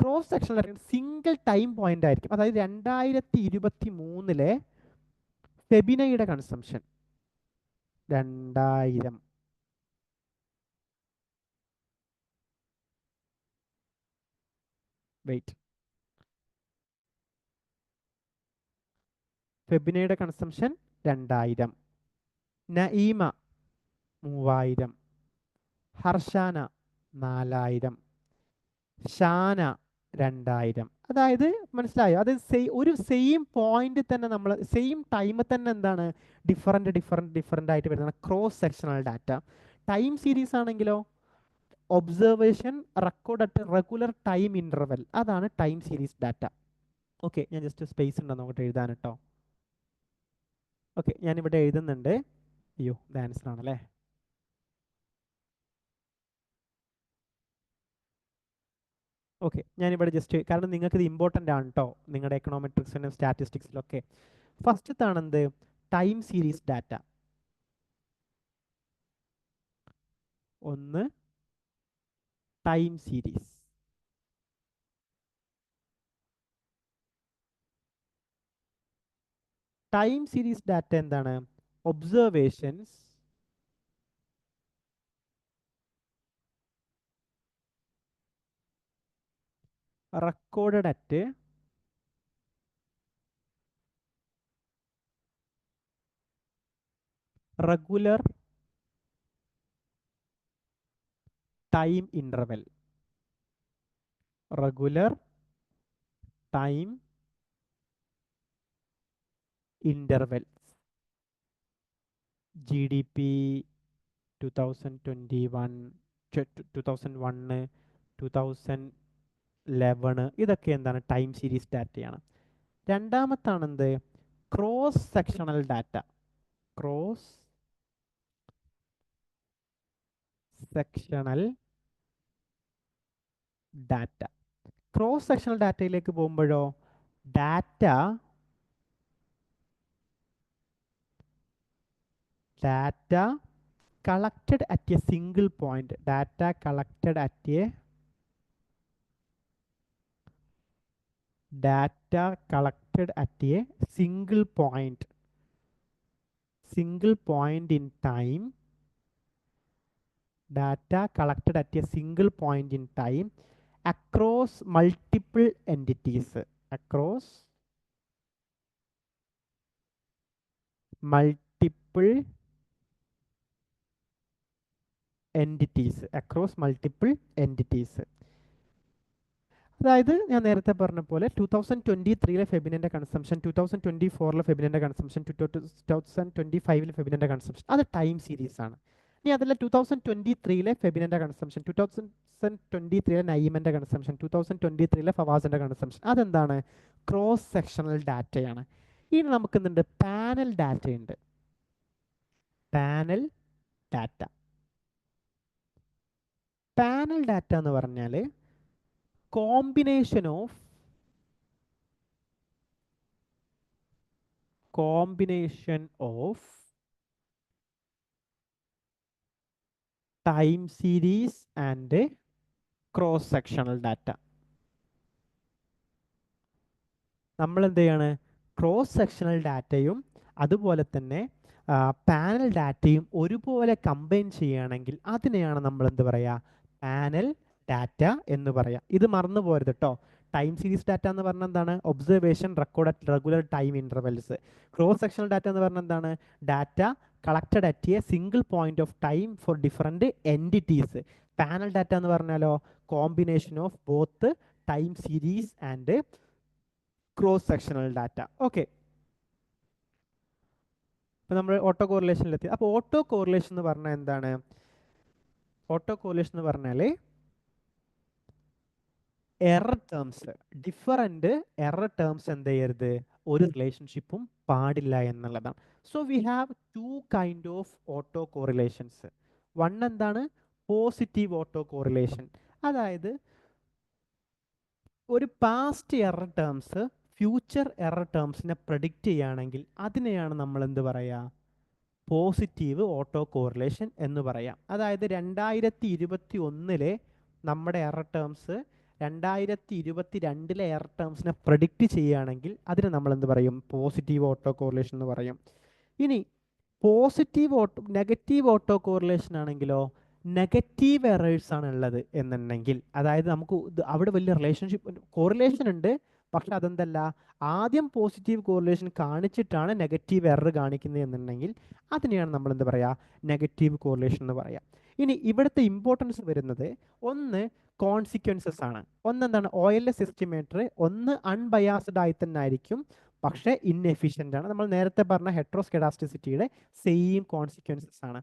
Cross sectional data single time point ആയിരിക്കും. അതായത് 2023 ഫെബിനയുടെ കൺസംഷൻ 2000, വെയിറ്റ്, ഫെബിനയുടെ കൺസംഷൻ 2000, നഈമ 3000, ഹർഷാന 4000, ഷാന 2000. അതായത് മനസ്സിലായോ? അത് ഒരു സെയിം പോയിന്റ് തന്നെ നമ്മൾ സെയിം ടൈമിൽ തന്നെ എന്താണ് ഡിഫറെൻ്റ് ആയിട്ട് വരുന്നതാണ് cross sectional data. Time series ആണെങ്കിലോ observation record at regular time interval. അതാണ് ടൈം സീരീസ് ഡാറ്റ. ഓക്കെ, ഞാൻ ജസ്റ്റ് സ്പേസ് ഉണ്ടോ നോക്കട്ടെ എഴുതാൻ കേട്ടോ. ഓക്കെ, ഞാനിവിടെ എഴുതുന്നുണ്ട്. അയ്യോ, ഇത് ആൻസർ ആണല്ലേ. ഓക്കെ, ഞാനിവിടെ ജസ്റ്റ്, കാരണം നിങ്ങൾക്ക് ഇത് ഇമ്പോർട്ടൻ്റ് ആണ് കേട്ടോ നിങ്ങളുടെ എക്കണോമെട്രിക്സിനും സ്റ്റാറ്റിസ്റ്റിക്സിലൊക്കെ. ഫസ്റ്റത്താണെന്ത്? Time series data. ഒന്ന് time series. Time series data എന്താണ്? Observations recorded at regular time interval. Regular time intervals. GDP 2021, 2001, 2011 ഇതൊക്കെ എന്താണ് ടൈം സീരീസ് ഡാറ്റയാണ്. രണ്ടാമത്താണ് എന്ത് cross sectional data. Cross sectional data. Cross sectional ഡാറ്റയിലേക്ക് പോകുമ്പോഴോ data collected at a single point. Data collected at a single point. Single point in time. Data collected at a single point in time across multiple entities. Across multiple entities. Across multiple entities. അതായത് ഞാൻ നേരത്തെ പറഞ്ഞ പോലെ 2023 ഫെബിനിൻ്റെ consumption, 2024 ഫെബിനിൻ്റെ consumption, 2025 ഫെബിനിൻ്റെ consumption അത് time series ആണ്. ഇനി അതല്ല 2023 ഫെബിനിൻ്റെ consumption, 2023 നൈമൻ്റെ consumption, 2023 ഫവാസിൻ്റെ consumption അതെന്താണ് ക്രോസ് സെക്ഷണൽ ഡാറ്റയാണ്. ഇനി നമുക്ക് എന്തുണ്ട് പാനൽ ഡാറ്റയുണ്ട്. Panel data. പാനൽ ഡാറ്റ എന്ന് പറഞ്ഞാൽ combination of time series and cross sectional data. നമ്മൾ എന്ത് ചെയ്യാണ് ക്രോസ് സെക്ഷണൽ ഡാറ്റയും അതുപോലെ തന്നെ പാനൽ ഡാറ്റയും ഒരുപോലെ കമ്പൈൻ ചെയ്യുകയാണെങ്കിൽ അതിനെയാണ് നമ്മൾ എന്ത് പറയുക പാനൽ ഡാറ്റ എന്ന് പറയാം. ഇത് മറന്നു പോരുത് കേട്ടോ. ടൈം സീരീസ് ഡാറ്റ എന്ന് പറഞ്ഞാൽ എന്താണ് observation record at regular time intervals. Cross sectional data എന്ന് പറഞ്ഞാൽ എന്താണ് data collected at A single point of time for different entities. Panel data എന്ന് പറഞ്ഞാലോ combination of both time series and cross sectional data. Okay, അപ്പോൾ നമ്മൾ auto കോറിലേഷനിലെത്തി. അപ്പോൾ auto correlation എന്ന് പറഞ്ഞാൽ എന്താണ്? ഓട്ടോ കോറിലേഷൻ എന്ന് പറഞ്ഞാൽ error terms, different error terms എന്ത് ചെയ്യരുത് ഒരു റിലേഷൻഷിപ്പും പാടില്ല എന്നുള്ളതാണ്. So we have two kind of autocorrelations. One എന്താണ് പോസിറ്റീവ് ഓട്ടോ കോറിലേഷൻ, അതായത് ഒരു past error terms future error ടേംസിനെ പ്രഡിക്റ്റ് ചെയ്യുകയാണെങ്കിൽ അതിനെയാണ് നമ്മൾ എന്ത് പറയുക പോസിറ്റീവ് ഓട്ടോ കോറിലേഷൻ എന്ന് പറയാം. അതായത് 2021 നമ്മുടെ എറർ ടേംസ് 2022 എറർ ടേംസിനെ പ്രഡിക്റ്റ് ചെയ്യുകയാണെങ്കിൽ അതിന് നമ്മൾ എന്ത് പറയും പോസിറ്റീവ് ഓട്ടോ കോറിലേഷൻ എന്ന് പറയും. ഇനി നെഗറ്റീവ് ഓട്ടോ കോറിലേഷൻ ആണെങ്കിലോ നെഗറ്റീവ് എറേഴ്സ് ആണ് ഉള്ളത് എന്നുണ്ടെങ്കിൽ, അതായത് നമുക്ക് അവിടെ വലിയ റിലേഷൻഷിപ്പ് കോറിലേഷൻ ഉണ്ട്, പക്ഷെ അതെന്തല്ല ആദ്യം പോസിറ്റീവ് കോറിലേഷൻ കാണിച്ചിട്ടാണ് നെഗറ്റീവ് എറർ കാണിക്കുന്നത് എന്നുണ്ടെങ്കിൽ അതിനെയാണ് നമ്മൾ എന്ത് പറയുക നെഗറ്റീവ് കോറിലേഷൻ എന്ന് പറയാം. ഇനി ഇവിടുത്തെ ഇമ്പോർട്ടൻസ് വരുന്നത് ഒന്ന് കോൺസിക്വൻസസ് ആണ്. ഒന്നെന്താണ് OLS എസ്റ്റിമേറ്റർ ഒന്ന് അൺബയാസ്ഡ് ആയി തന്നെ ആയിരിക്കും, പക്ഷേ ഇൻഎഫിഷ്യൻ്റ് ആണ്. നമ്മൾ നേരത്തെ പറഞ്ഞ ഹെട്രോസ്കെഡാസ്റ്റിസിറ്റിയുടെ സെയിം കോൺസിക്വൻസസ് ആണ്.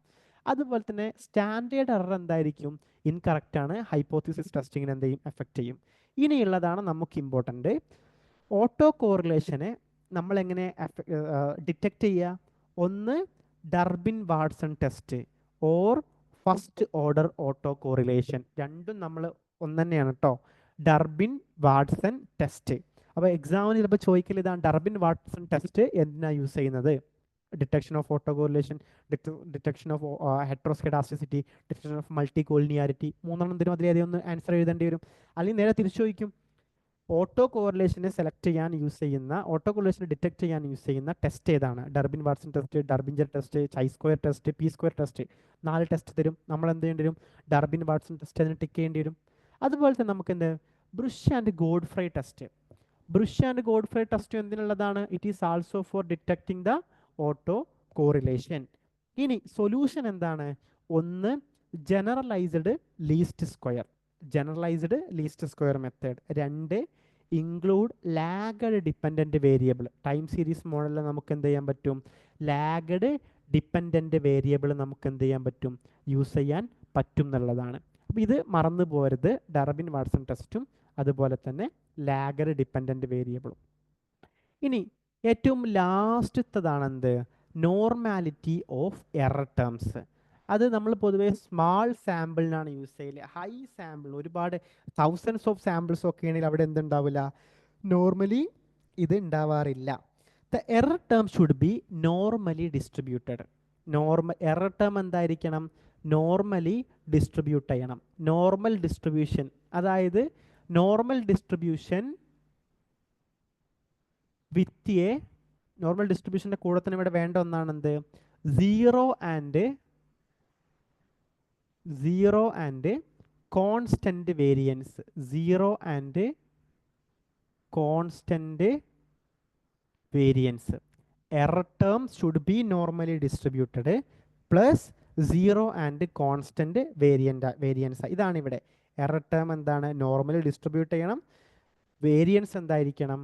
അതുപോലെ തന്നെ സ്റ്റാൻഡേർഡ് എറർ എന്തായിരിക്കും ഇൻകറക്റ്റ് ആണ്, ഹൈപ്പോത്തിസിസ് ടെസ്റ്റിങ്ങിന് എന്തെയും എഫക്റ്റ് ചെയ്യും. ഇനിയുള്ളതാണ് നമുക്ക് ഇമ്പോർട്ടൻ്റ്. ഓട്ടോ കോറിലേഷനെ നമ്മളെങ്ങനെ ഡിറ്റക്റ്റ് ചെയ്യുക? ഒന്ന് Durbin Watson test or first order auto correlation. രണ്ടും നമ്മൾ ഒന്ന് തന്നെയാണ് കേട്ടോ, ഡർബിൻ വാട്സൺ ടെസ്റ്റ്. അപ്പോൾ എക്സാമിന് ചിലപ്പോൾ ചോദിക്കൽ ഇതാണ് ഡർബിൻ വാട്സൺ ടെസ്റ്റ് എന്തിനാണ് യൂസ് ചെയ്യുന്നത്? Detection of autocorrelation, detection of heteroscedasticity, detection of multicollinearity, മൂന്നെണ്ണത്തിനും അതിലേതെങ്കിലും ഒന്ന് ആൻസർ എഴുതേണ്ടി വരും. അല്ലെങ്കിൽ നേരെ തിരിച്ചു ചോദിക്കും ഓട്ടോ കോറിലേഷനെ സെലക്ട് ചെയ്യാൻ യൂസ് ചെയ്യുന്ന ഓട്ടോ കോറിലേഷനെ ഡിറ്റക്ട് ചെയ്യാൻ യൂസ് ചെയ്യുന്ന ടെസ്റ്റ് ഏതാണ്? ഡർബിൻ വാട്സൺ ടെസ്റ്റ്, ഡർബിഞ്ചർ test, chi square test, P square test. 4 test തരും. നമ്മൾ എന്ത് ചെയ്യേണ്ടി വരും? ഡർബിൻ വാട്സൺ ടെസ്റ്റ് അതിന് ടിക്ക് ചെയ്യേണ്ടി വരും. അതുപോലെ തന്നെ നമുക്ക് എന്ത് Breusch and Godfrey test. Breusch and Godfrey test എന്തിനുള്ളതാണ്? It is also for detecting the autocorrelation. ഇനി സൊല്യൂഷൻ എന്താണ്? ഒന്ന് generalised least square, generalised least square method. രണ്ട് include lagged dependent variable. Time series മോഡലിൽ നമുക്ക് എന്ത് ചെയ്യാൻ പറ്റും? ലാഗഡ് ഡിപ്പെൻഡൻറ്റ് വേരിയബിൾ നമുക്ക് എന്ത് ചെയ്യാൻ പറ്റും? യൂസ് ചെയ്യാൻ പറ്റും എന്നുള്ളതാണ്. അപ്പോൾ ഇത് മറന്നു പോരുത്, ഡർബിൻ വാട്സൺ ടെസ്റ്റും അതുപോലെ തന്നെ ലാഗഡ് ഡിപ്പെൻഡൻറ്റ് വേരിയബിളും. ഇനി ഏറ്റവും ലാസ്റ്റത്തതാണ് എന്ത്? Normality of error terms. അത് നമ്മൾ പൊതുവേ സ്മാൾ സാമ്പിളിനാണ് യൂസ് ചെയ്യല്. ഹൈ സാമ്പിൾ, ഒരുപാട് തൗസൻഡ്സ് ഓഫ് സാമ്പിൾസ് ഒക്കെ ആണെങ്കിൽ അവിടെ എന്തുണ്ടാവില്ല? നോർമലി ഇത് ഉണ്ടാവാറില്ല. The error term should be normally distributed. Error term എന്തായിരിക്കണം? നോർമലി ഡിസ്ട്രിബ്യൂട്ട് ചെയ്യണം. നോർമൽ ഡിസ്ട്രിബ്യൂഷൻ, അതായത് normal distribution with a, normal ഡിസ്ട്രിബ്യൂഷൻ്റെ കൂടെ തന്നെ ഇവിടെ വേണ്ട ഒന്നാണെന്ത്? Zero and constant variance. Zero and constant variance. Error term should be normally distributed plus zero and constant variance. ഇതാണ് ഇവിടെ എറർ ടേം. എന്താണ്? നോർമലി ഡിസ്ട്രിബ്യൂട്ട് ചെയ്യണം. വേരിയൻസ് എന്തായിരിക്കണം?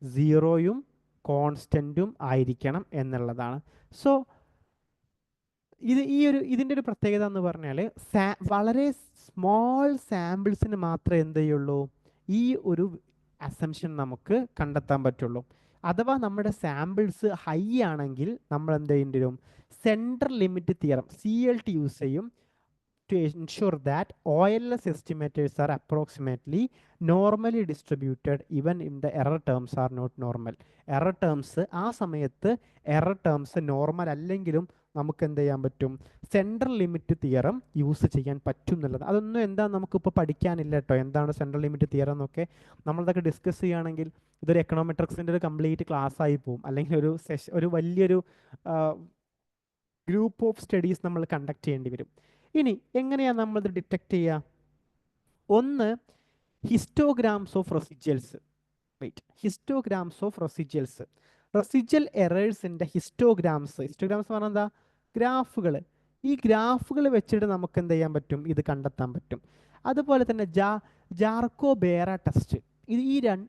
സീറോയും കോൺസ്റ്റൻറ്റും ആയിരിക്കണം എന്നുള്ളതാണ്. സോ ഇതിൻ്റെ ഒരു പ്രത്യേകത എന്ന് പറഞ്ഞാൽ വളരെ സ്മോൾ സാമ്പിൾസിന് മാത്രമേ എന്ത് ചെയ്യുള്ളൂ? ഈ ഒരു അസംഷൻ നമുക്ക് കണ്ടെത്താൻ പറ്റുള്ളൂ. അഥവാ നമ്മുടെ സാമ്പിൾസ് ഹൈ ആണെങ്കിൽ നമ്മൾ എന്ത് ചെയ്യേണ്ടി വരും? Central limit theorem, CLT use ചെയ്യും to ensure that OLS estimators are approximately normally distributed even if the error terms are not normal. Error terms ആ സമയത്ത് എറർ ടേംസ് നോർമൽ അല്ലെങ്കിലും നമുക്ക് എന്ത് ചെയ്യാൻ പറ്റും? സെൻട്രൽ ലിമിറ്റ് തിയറം യൂസ് ചെയ്യാൻ പറ്റും എന്നുള്ളത്. അതൊന്നും എന്താ നമുക്കിപ്പോൾ പഠിക്കാനില്ല കേട്ടോ. എന്താണ് സെൻട്രൽ ലിമിറ്റ് തിയറം എന്നൊക്കെ നമ്മളിതൊക്കെ ഡിസ്കസ് ചെയ്യുകയാണെങ്കിൽ ഇതൊരു എക്കണോമെട്രിക്സിൻ്റെ ഒരു കംപ്ലീറ്റ് ക്ലാസ് ആയി പോകും, അല്ലെങ്കിൽ ഒരു വലിയൊരു ഗ്രൂപ്പ് ഓഫ് സ്റ്റഡീസ് നമ്മൾ കണ്ടക്ട് ചെയ്യേണ്ടി വരും. ഇനി എങ്ങനെയാണ് നമ്മളിത് ഡിറ്റക്ട് ചെയ്യുക? ഒന്ന്, ഹിസ്റ്റോഗ്രാംസ് ഓഫ് റെസിജ്വൽസ്. ഹിസ്റ്റോഗ്രാംസ് ഓഫ് റെസിജ്വൽസ്. റെസിജ്വൽ എറേഴ്സിൻ്റെ ഹിസ്റ്റോഗ്രാംസ് പറഞ്ഞാൽ എന്താ? ഗ്രാഫുകൾ. ഈ ഗ്രാഫുകൾ വെച്ചിട്ട് നമുക്ക് എന്ത് ചെയ്യാൻ പറ്റും? ഇത് കണ്ടെത്താൻ പറ്റും. അതുപോലെ തന്നെ ജാർക്കോ-ബേറ ടെസ്റ്റ്.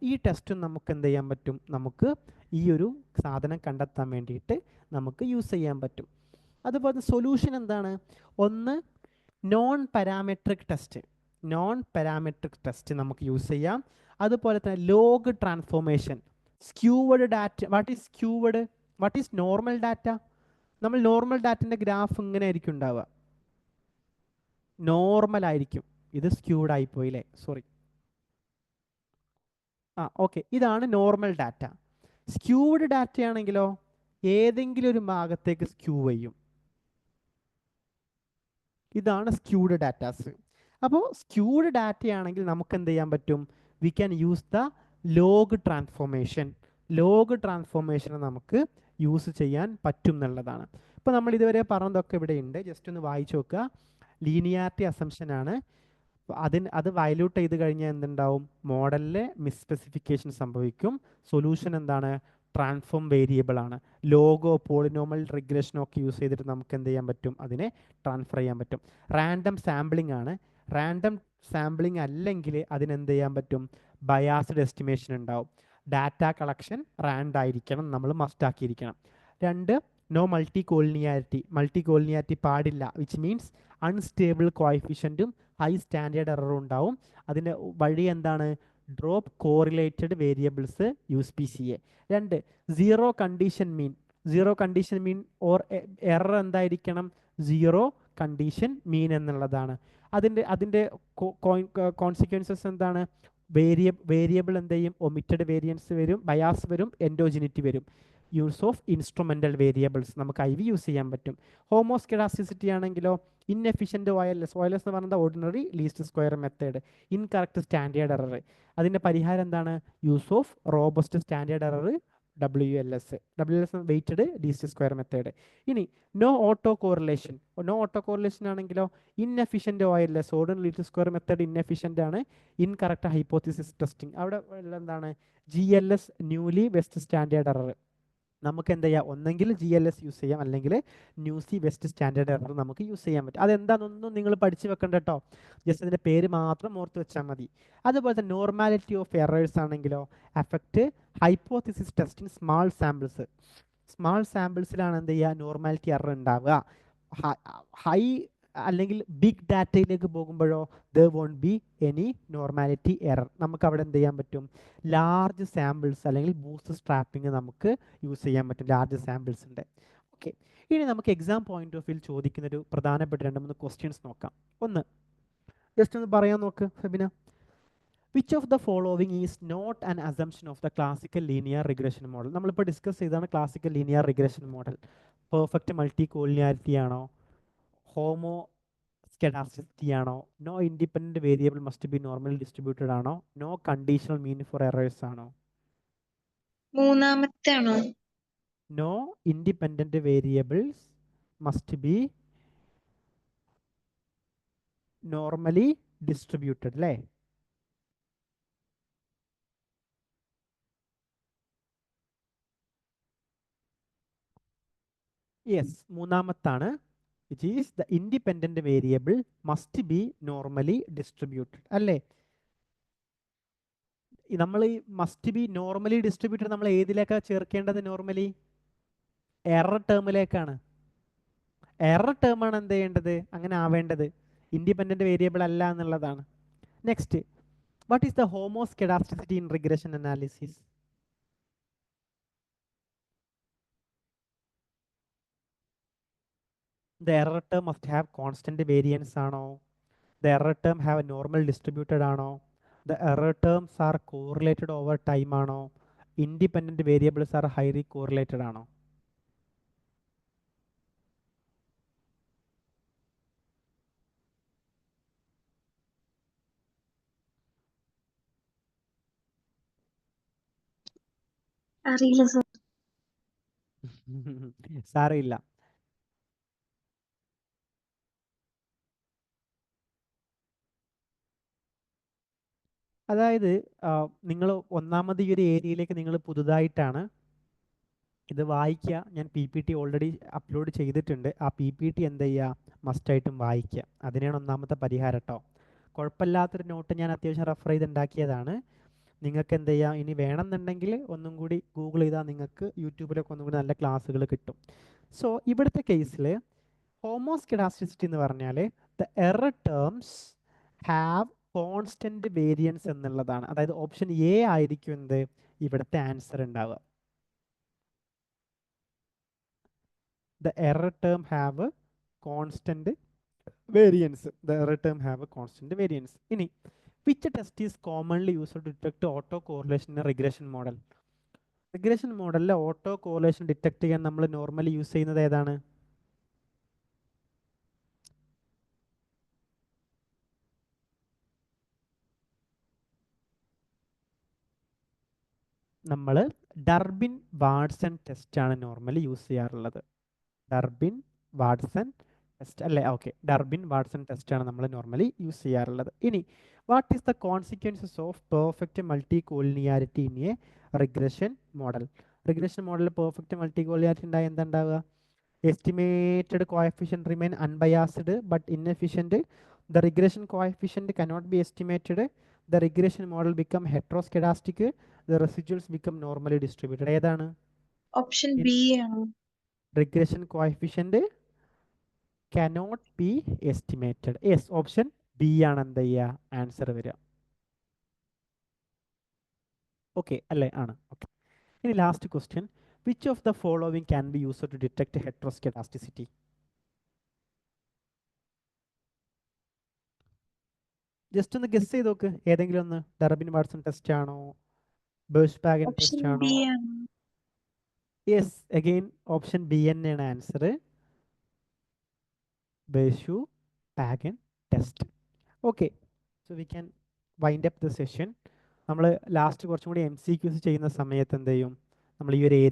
ഈ ടെസ്റ്റും നമുക്ക് എന്ത് ചെയ്യാൻ പറ്റും? നമുക്ക് ഈ ഒരു സാധനം കണ്ടെത്താൻ വേണ്ടിയിട്ട് നമുക്ക് യൂസ് ചെയ്യാൻ പറ്റും. അതുപോലെ സൊല്യൂഷൻ എന്താണ്? ഒന്ന്, നോൺ പാരാമെട്രിക് ടെസ്റ്റ് നമുക്ക് യൂസ് ചെയ്യാം. അതുപോലെ തന്നെ log transformation, skewed data. What is normal data? നമ്മൾ നോർമൽ ഡാറ്റൻ്റെ ഗ്രാഫ് ഇങ്ങനെ ആയിരിക്കും ഉണ്ടാവുക, നോർമൽ ആയിരിക്കും. ഇത് സ്ക്യൂഡ് ആയിപ്പോയില്ലേ, സോറി. ഓക്കെ, ഇതാണ് നോർമൽ ഡാറ്റ. സ്ക്യൂഡ് ഡാറ്റ ആണെങ്കിലോ ഏതെങ്കിലും ഒരു ഭാഗത്തേക്ക് സ്ക്യൂ ചെയ്യും. ഇതാണ് സ്ക്യൂഡ് ഡാറ്റാസ്. അപ്പോൾ സ്ക്യൂഡ് ഡാറ്റയാണെങ്കിൽ നമുക്ക് എന്ത് ചെയ്യാൻ പറ്റും? We can use the log transformation. നമുക്ക് യൂസ് ചെയ്യാൻ പറ്റും എന്നുള്ളതാണ്. ഇപ്പോൾ നമ്മൾ ഇതുവരെ പറഞ്ഞതൊക്കെ ഇവിടെ ഉണ്ട്, ജസ്റ്റ് ഒന്ന് വായിച്ചു നോക്കുക. ലീനിയാരിറ്റി അസംഷൻ ആണ്. അത് വയലൂട്ട് ചെയ്ത് കഴിഞ്ഞാൽ എന്തുണ്ടാവും? മോഡലിൽ മിസ്സ്പെസിഫിക്കേഷൻ സംഭവിക്കും. സൊല്യൂഷൻ എന്താണ്? ട്രാൻസ്ഫോം വേരിയബിൾ ആണ്. ലോഗോ, പോളിനോമൽ റിഗ്രഷനോ ഒക്കെ യൂസ് ചെയ്തിട്ട് നമുക്ക് എന്ത് ചെയ്യാൻ പറ്റും? അതിനെ ട്രാൻസ്ഫർ ചെയ്യാൻ പറ്റും. റാൻഡം സാമ്പിളിംഗ് ആണ്. റാൻഡം സാമ്പിളിംഗ് അല്ലെങ്കിൽ അതിനെന്ത് ചെയ്യാൻ പറ്റും? ബയാസ്ഡ് എസ്റ്റിമേഷൻ ഉണ്ടാവും. ഡാറ്റ കളക്ഷൻ റാൻഡ് ആയിരിക്കണം, നമ്മൾ മസ്റ്റ് ആക്കിയിരിക്കണം. രണ്ട്, നോ മൾട്ടി പാടില്ല, വിച്ച് മീൻസ് അൺസ്റ്റേബിൾ കോഎഫിഷ്യൻറ്റും ഹൈ സ്റ്റാൻഡേർഡ് എററും ഉണ്ടാവും. അതിൻ്റെ വഴി എന്താണ്? Drop correlated variables USPCA. രണ്ട്, zero condition mean or error എന്തായിരിക്കണം? സീറോ കണ്ടീഷൻ മീൻ എന്നുള്ളതാണ്. അതിൻ്റെ കോൺസിക്വൻസസ് എന്താണ്? വേരിയബിൾ എന്ത് ചെയ്യും? ഒമിറ്റഡ് വേരിയൻസ് വരും, ബയാസ് വരും, എൻഡോജിനിറ്റി വരും. യൂസ് ഓഫ് ഇൻസ്ട്രുമെൻ്റൽ വേരിയബിൾസ് നമുക്ക് IV യൂസ് ചെയ്യാൻ പറ്റും. ഹോമോസ്കെഡാസിറ്റി ആണെങ്കിലോ ഇൻഎഫിഷ്യൻ്റ് വയർലെസ് എന്ന് പറയുന്നത് ordinary least square method. Incorrect standard error. അതിൻ്റെ പരിഹാരം എന്താണ്? Use of robust standard error WLS weighted least square method. ഇനി no autocorrelation. No autocorrelation ആണെങ്കിലോ inefficient OLS, ordinary least square method inefficient ആണ്. Incorrect hypothesis testing. അവിടെ എന്താണ് GLS Newey West standard error. നമുക്ക് എന്ത് ചെയ്യാം, ഒന്നെങ്കിൽ GLS use ചെയ്യാം, അല്ലെങ്കിൽ ന്യൂസി വെസ്റ്റ് സ്റ്റാൻഡേർഡ് എറർ നമുക്ക് യൂസ് ചെയ്യാൻ പറ്റും. അതെന്താണെന്നൊന്നും നിങ്ങൾ പഠിച്ചു വെക്കണ്ട കേട്ടോ, ജസ്റ്റ് അതിൻ്റെ പേര് മാത്രം ഓർത്ത് വെച്ചാൽ മതി. അതുപോലെ തന്നെ നോർമാലിറ്റി ഓഫ് എറേഴ്സ് ആണെങ്കിലോ affect hypothesis testing small samples. Small സാമ്പിൾസിലാണ് എന്ത് ചെയ്യുക നോർമാലിറ്റി എറർ ഉണ്ടാവുക. ഹൈ അല്ലെങ്കിൽ ബിഗ് ഡാറ്റയിലേക്ക് പോകുമ്പോഴോ there won't be any normality error. നമുക്ക് അവിടെ എന്ത് ചെയ്യാൻ പറ്റും, ലാർജ് സാമ്പിൾസ് അല്ലെങ്കിൽ ബൂസ്റ്റ് സ്ട്രാപ്പിംഗ് നമുക്ക് യൂസ് ചെയ്യാൻ പറ്റും ലാർജ് സാമ്പിൾസ് ഉണ്ട്. ഓക്കെ, ഇനി നമുക്ക് എക്സാം പോയിന്റ് ഓഫ് വ്യൂ ചോദിക്കുന്ന ഒരു പ്രധാനപ്പെട്ട 2-3 ക്വസ്റ്റ്യൻസ് നോക്കാം. ഒന്ന് ജസ്റ്റ് ഒന്ന് പറയാൻ നോക്ക് Febina. Which of the following is not an assumption of the classical linear regression model? നമ്മളിപ്പോൾ ഡിസ്കസ് ചെയ്താണ് classical linear regression model. Perfect multicollinearity ആണോ, ഹോമോ സ്കെഡാസ്റ്റിസിറ്റി ആണോ, no independent variable must be normally distributed ആണോ, no conditional mean for errors ആണോ? മൂന്നാമത്തെ ആണോ? No independent variables must be normally distributed അല്ലേ? Yes, മൂന്നാമത്താണ്. Which is the independent variable must be normally distributed അല്ലേ? നമ്മൾ ഈ മസ്റ്റ് ബി നോർമലി ഡിസ്ട്രിബ്യൂട്ടഡ് നമ്മൾ ഏതിലേക്കാണ് ചേർക്കേണ്ടത്? നോർമലി എറർ ടേമിലേക്കാണ്. എറർ ടേമാണ് എന്ത് ചെയ്യേണ്ടത്, അങ്ങനെ ആവേണ്ടത്, ഇൻഡിപെൻഡൻറ്റ് വേരിയബിൾ അല്ല എന്നുള്ളതാണ്. Next, what is the homoscedasticity in regression analysis? The error term must have constant variance ആണോ? The error term have a normal distributed ആണോ? The error terms are correlated over time ആണോ? Independent variables are highly correlated ആണോ? അറിയില്ല sir. സാരമില്ല. അതായത് നിങ്ങൾ ഒന്നാമത് ഈ ഒരു ഏരിയയിലേക്ക് നിങ്ങൾ പുതുതായിട്ടാണ് ഇത് വായിക്കുക. ഞാൻ PPT ഓൾറെഡി അപ്ലോഡ് ചെയ്തിട്ടുണ്ട്. ആ PPT എന്ത് ചെയ്യുക, മസ്റ്റായിട്ടും വായിക്കുക. അതിനാണ് ഒന്നാമത്തെ പരിഹാരം കേട്ടോ. കുഴപ്പമില്ലാത്തൊരു നോട്ട് ഞാൻ അത്യാവശ്യം റെഫർ ചെയ്ത് ഉണ്ടാക്കിയതാണ്. നിങ്ങൾക്ക് എന്ത് ചെയ്യാം, ഇനി വേണമെന്നുണ്ടെങ്കിൽ ഒന്നും കൂടി ഗൂഗിൾ ചെയ്താൽ നിങ്ങൾക്ക് യൂട്യൂബിലൊക്കെ ഒന്നും കൂടി നല്ല ക്ലാസ്സുകൾ കിട്ടും. സോ ഇവിടുത്തെ കേസിൽ ഹോമോസ്കെഡാസ്റ്റിസിറ്റി എന്ന് പറഞ്ഞാൽ the error terms have constant variance എന്നുള്ളതാണ്. അതായത് ഓപ്ഷൻ എ ആയിരിക്കും എന്ത് ഇവിടുത്തെ ആൻസർ ഉണ്ടാവുക. The error term have a constant variance. The error term have a constant variance. ഇനി which test is commonly used to detect auto correlation in a regression model? Regression മോഡലിൽ auto correlation detect ചെയ്യാൻ നമ്മൾ normally use ചെയ്യുന്നത് ഏതാണ്? നമ്മൾ Durbin Watson test ആണ് normally use ചെയ്യാറുള്ളത്. Durbin Watson test അല്ലേ? ഓക്കെ, ഡർബിൻ വാട്സൺ ടെസ്റ്റ് ആണ് നമ്മൾ നോർമലി യൂസ് ചെയ്യാറുള്ളത്. ഇനി what is the consequences of perfect multi collinearity in A regression model? Regression മോഡലിൽ പെർഫെക്റ്റ് മൾട്ടി കോളിനിയാരിറ്റി ഉണ്ടായ എന്താ ഉണ്ടാവുക? Estimated coefficient remain unbiased but inefficient. The regression coefficient cannot be estimated. The regression model become heteroscedastic. The residuals become normally distributed. ഏതാണ്? Option B ആണോ? Regression coefficient cannot be estimated. Yes, option B ആണ് എന്ത് ചെയ്യുക answer വരിക. Okay അല്ലേ? ആണ്. Okay, ഇനി last question. Which of the following can be used to detect heteroscedasticity? Just ഒന്ന് ഗസ് ചെയ്ത് നോക്ക്, ഏതെങ്കിലും ഒന്ന്. ഡർബിൻ വാട്സൺ ടെസ്റ്റ് ആണോ, ബേഴ്സ്പാഗൻ ഓപ്ഷൻ ടെസ്റ്റ് ആണോ? ബി ആണോ? യെസ്, അഗെയിൻ ഓപ്ഷൻ ബി തന്നെയാണ് answer, Breusch Pagan test. Okay, so we can wind up the session. നമ്മൾ ലാസ്റ്റ് കുറച്ചും കൂടി MCQs ചെയ്യുന്ന സമയത്ത് എന്ത് ചെയ്യും, നമ്മൾ ഈ ഒരു ഏരിയ